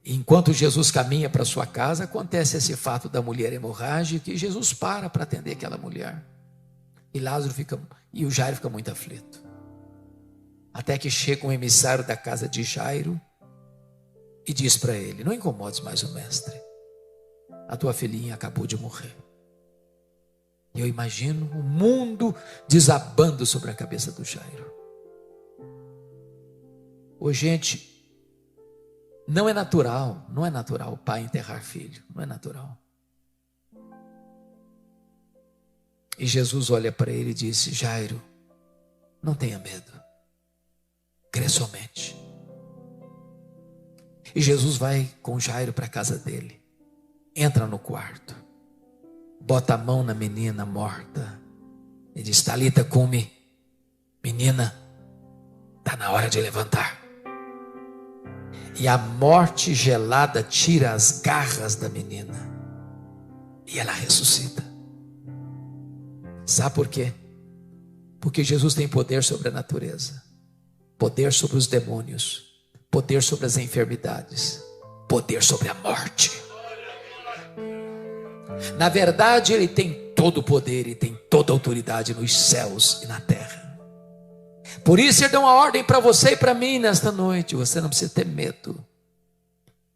Enquanto Jesus caminha para sua casa, acontece esse fato da mulher hemorrágica, e Jesus para atender aquela mulher. E o Jairo fica muito aflito. Até que chega um emissário da casa de Jairo e diz para ele: não incomodes mais o mestre, a tua filhinha acabou de morrer. E eu imagino o mundo desabando sobre a cabeça do Jairo. Ô gente, não é natural o pai enterrar filho, não é natural. E Jesus olha para ele e disse: Jairo, não tenha medo, crê somente. E Jesus vai com Jairo para a casa dele, entra no quarto, bota a mão na menina morta e diz: Talita cumi, menina, está na hora de levantar. E a morte gelada tira as garras da menina e ela ressuscita. Sabe por quê? Porque Jesus tem poder sobre a natureza, poder sobre os demônios, poder sobre as enfermidades, poder sobre a morte. Na verdade, ele tem todo o poder e tem toda a autoridade nos céus e na terra. Por isso ele dá uma ordem para você e para mim nesta noite: você não precisa ter medo,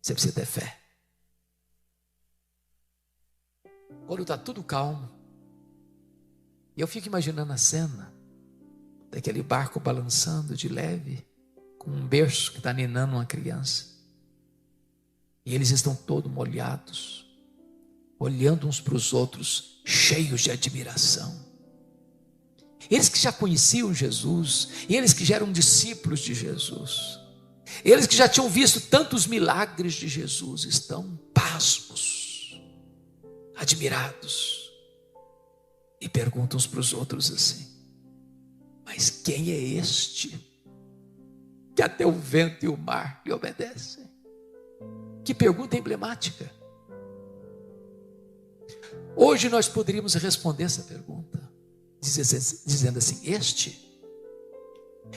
você precisa ter fé. Quando está tudo calmo, e eu fico imaginando a cena daquele barco balançando de leve, com um berço que está ninando uma criança, e eles estão todos molhados, olhando uns para os outros, cheios de admiração. Eles que já conheciam Jesus, eles que já eram discípulos de Jesus, eles que já tinham visto tantos milagres de Jesus, estão pasmos, admirados, e perguntam uns para os outros assim: mas quem é este que até o vento e o mar lhe obedecem? Que pergunta emblemática. Hoje nós poderíamos responder essa pergunta dizendo assim: este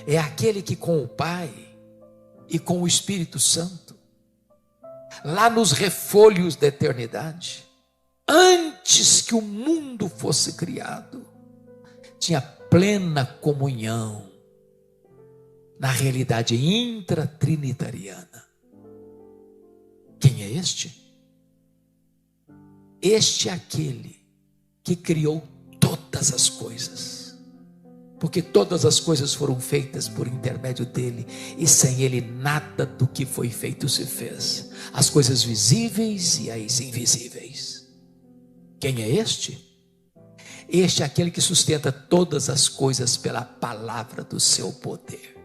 é aquele que com o Pai e com o Espírito Santo, lá nos refolhos da eternidade, antes que o mundo fosse criado, tinha plena comunhão na realidade intratrinitariana. Quem é este? Este é aquele que criou todas as coisas, porque todas as coisas foram feitas por intermédio dele, e sem ele nada do que foi feito se fez, as coisas visíveis e as invisíveis. Quem é este? Este é aquele que sustenta todas as coisas pela palavra do seu poder.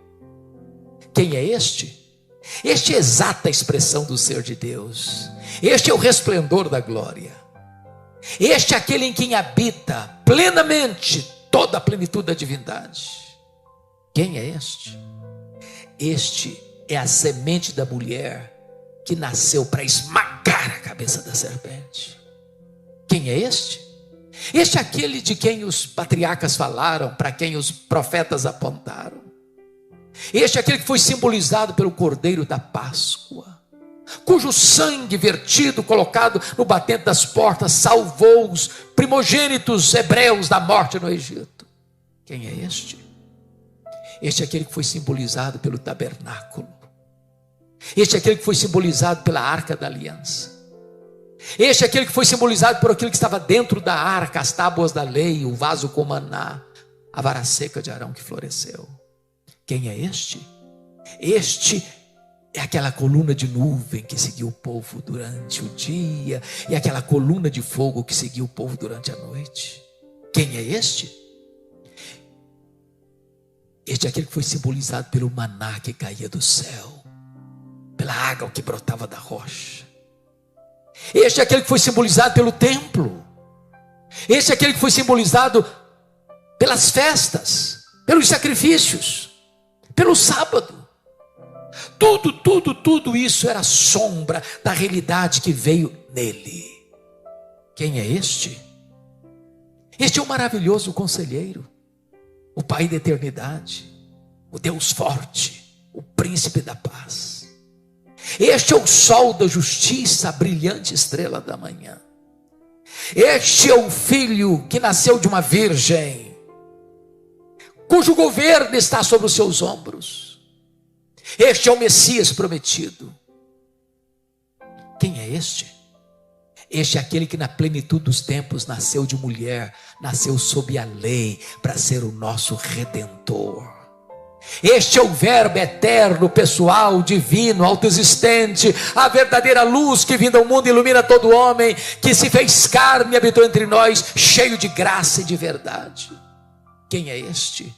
Quem é este? Este é a exata expressão do ser de Deus. Este é o resplendor da glória. Este é aquele em quem habita plenamente toda a plenitude da divindade. Quem é este? Este é a semente da mulher que nasceu para esmagar a cabeça da serpente. Quem é este? Este é aquele de quem os patriarcas falaram, para quem os profetas apontaram. Este é aquele que foi simbolizado pelo Cordeiro da Páscoa, cujo sangue vertido, colocado no batente das portas, salvou os primogênitos hebreus da morte no Egito. Quem é este? Este é aquele que foi simbolizado pelo tabernáculo. Este é aquele que foi simbolizado pela arca da aliança. Este é aquele que foi simbolizado por aquilo que estava dentro da arca, as tábuas da lei, o vaso com maná, a vara seca de Arão que floresceu. Quem é este? Este é aquela coluna de nuvem que seguiu o povo durante o dia, e aquela coluna de fogo que seguiu o povo durante a noite. Quem é este? Este é aquele que foi simbolizado pelo maná que caía do céu, pela água que brotava da rocha. Este é aquele que foi simbolizado pelo templo. Este é aquele que foi simbolizado pelas festas, pelos sacrifícios, pelo sábado. Tudo isso era sombra da realidade que veio nele. Quem é este? Este é o maravilhoso conselheiro, o Pai da eternidade, o Deus forte, o príncipe da paz. Este é o sol da justiça, a brilhante estrela da manhã. Este é o filho que nasceu de uma virgem, cujo governo está sobre os seus ombros. Este é o Messias prometido. Quem é este? Este é aquele que na plenitude dos tempos nasceu de mulher, nasceu sob a lei para ser o nosso Redentor. Este é o verbo eterno, pessoal, divino, autoexistente, a verdadeira luz que vinda ao mundo ilumina todo homem, que se fez carne e habitou entre nós, cheio de graça e de verdade. Quem é este?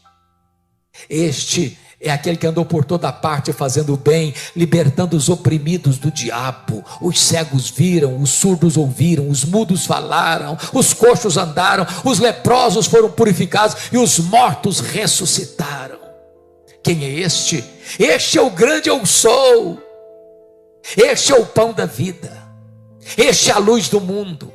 Este é aquele que andou por toda parte fazendo o bem, libertando os oprimidos do diabo. Os cegos viram, os surdos ouviram, os mudos falaram, os coxos andaram, os leprosos foram purificados e os mortos ressuscitaram. Quem é este? Este é o grande eu sou. Este é o pão da vida. Este é a luz do mundo.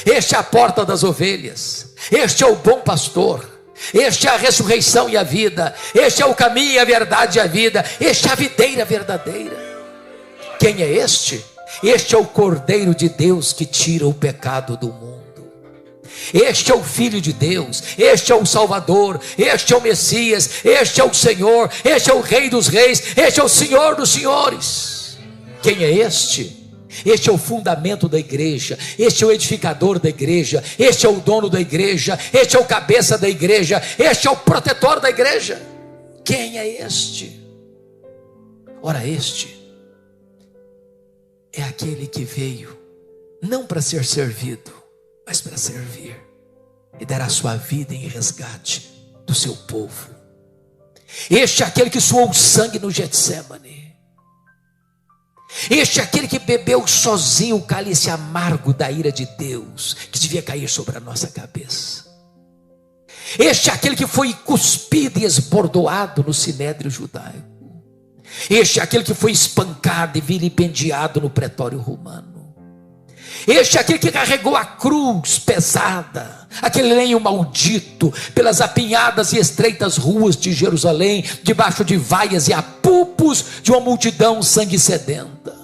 Este é a porta das ovelhas. Este é o bom pastor. Este é a ressurreição e a vida. Este é o caminho, a verdade e a vida. Este é a videira verdadeira. Quem é este? Este é o Cordeiro de Deus que tira o pecado do mundo. Este é o Filho de Deus, este é o Salvador, este é o Messias, este é o Senhor, este é o Rei dos Reis, este é o Senhor dos Senhores. Quem é este? Este é o fundamento da igreja, este é o edificador da igreja, este é o dono da igreja, este é o cabeça da igreja, este é o protetor da igreja. Quem é este? Ora, este é aquele que veio não para ser servido, mas para servir e dar a sua vida em resgate do seu povo. Este é aquele que suou sangue no Getsêmani. Este é aquele que bebeu sozinho o cálice amargo da ira de Deus, que devia cair sobre a nossa cabeça. Este é aquele que foi cuspido e esbordoado no sinédrio judaico. Este é aquele que foi espancado e vilipendiado no pretório romano. Este é aquele que carregou a cruz pesada, aquele lenho maldito, pelas apinhadas e estreitas ruas de Jerusalém, debaixo de vaias e apupos de uma multidão sangue sedenta.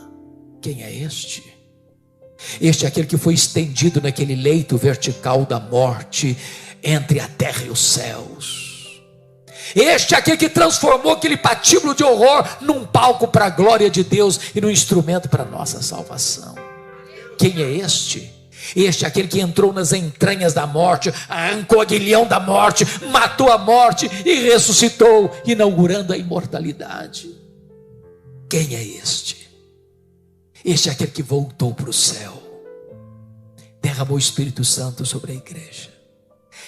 Quem é este? Este é aquele que foi estendido naquele leito vertical da morte, entre a terra e os céus. Este é aquele que transformou aquele patíbulo de horror num palco para a glória de Deus e num instrumento para a nossa salvação. Quem é este? Este é aquele que entrou nas entranhas da morte, arrancou o aguilhão da morte, matou a morte e ressuscitou, inaugurando a imortalidade. Quem é este? Este é aquele que voltou para o céu, derramou o Espírito Santo sobre a igreja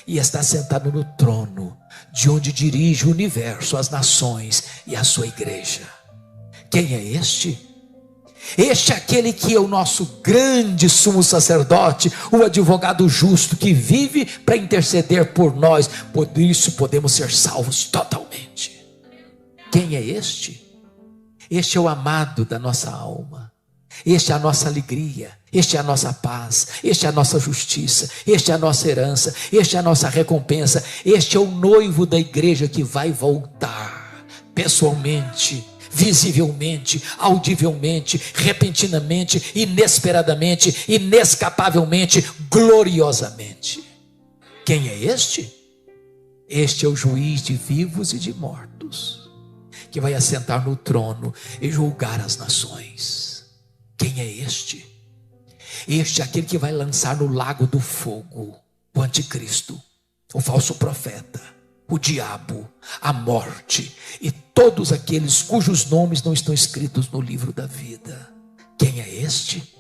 e está sentado no trono, de onde dirige o universo, as nações e a sua igreja. Quem é este? Este é aquele que é o nosso grande sumo sacerdote, o advogado justo que vive para interceder por nós, por isso podemos ser salvos totalmente. Quem é este? Este é o amado da nossa alma, este é a nossa alegria, este é a nossa paz, este é a nossa justiça, este é a nossa herança, este é a nossa recompensa, este é o noivo da igreja que vai voltar pessoalmente, visivelmente, audivelmente, repentinamente, inesperadamente, inescapavelmente, gloriosamente. Quem é este? Este é o juiz de vivos e de mortos, que vai assentar no trono e julgar as nações. Quem é este? Este é aquele que vai lançar no lago do fogo o anticristo, o falso profeta, o diabo, a morte e todos aqueles cujos nomes não estão escritos no livro da vida. Quem é este?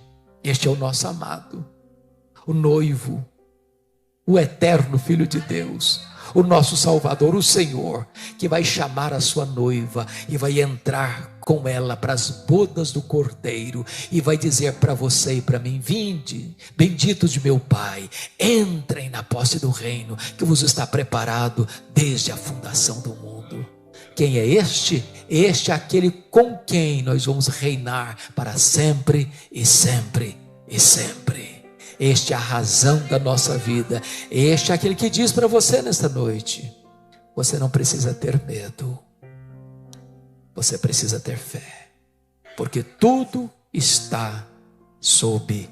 Este é o nosso amado, o noivo, o eterno Filho de Deus, o nosso Salvador, o Senhor, que vai chamar a sua noiva e vai entrar com ela para as bodas do Cordeiro e vai dizer para você e para mim: vinde, benditos de meu Pai, entrem na posse do reino que vos está preparado desde a fundação do mundo. Quem é este? Este é aquele com quem nós vamos reinar para sempre e sempre e sempre. Este é a razão da nossa vida. Este é aquele que diz para você nesta noite: você não precisa ter medo, você precisa ter fé, porque tudo está sob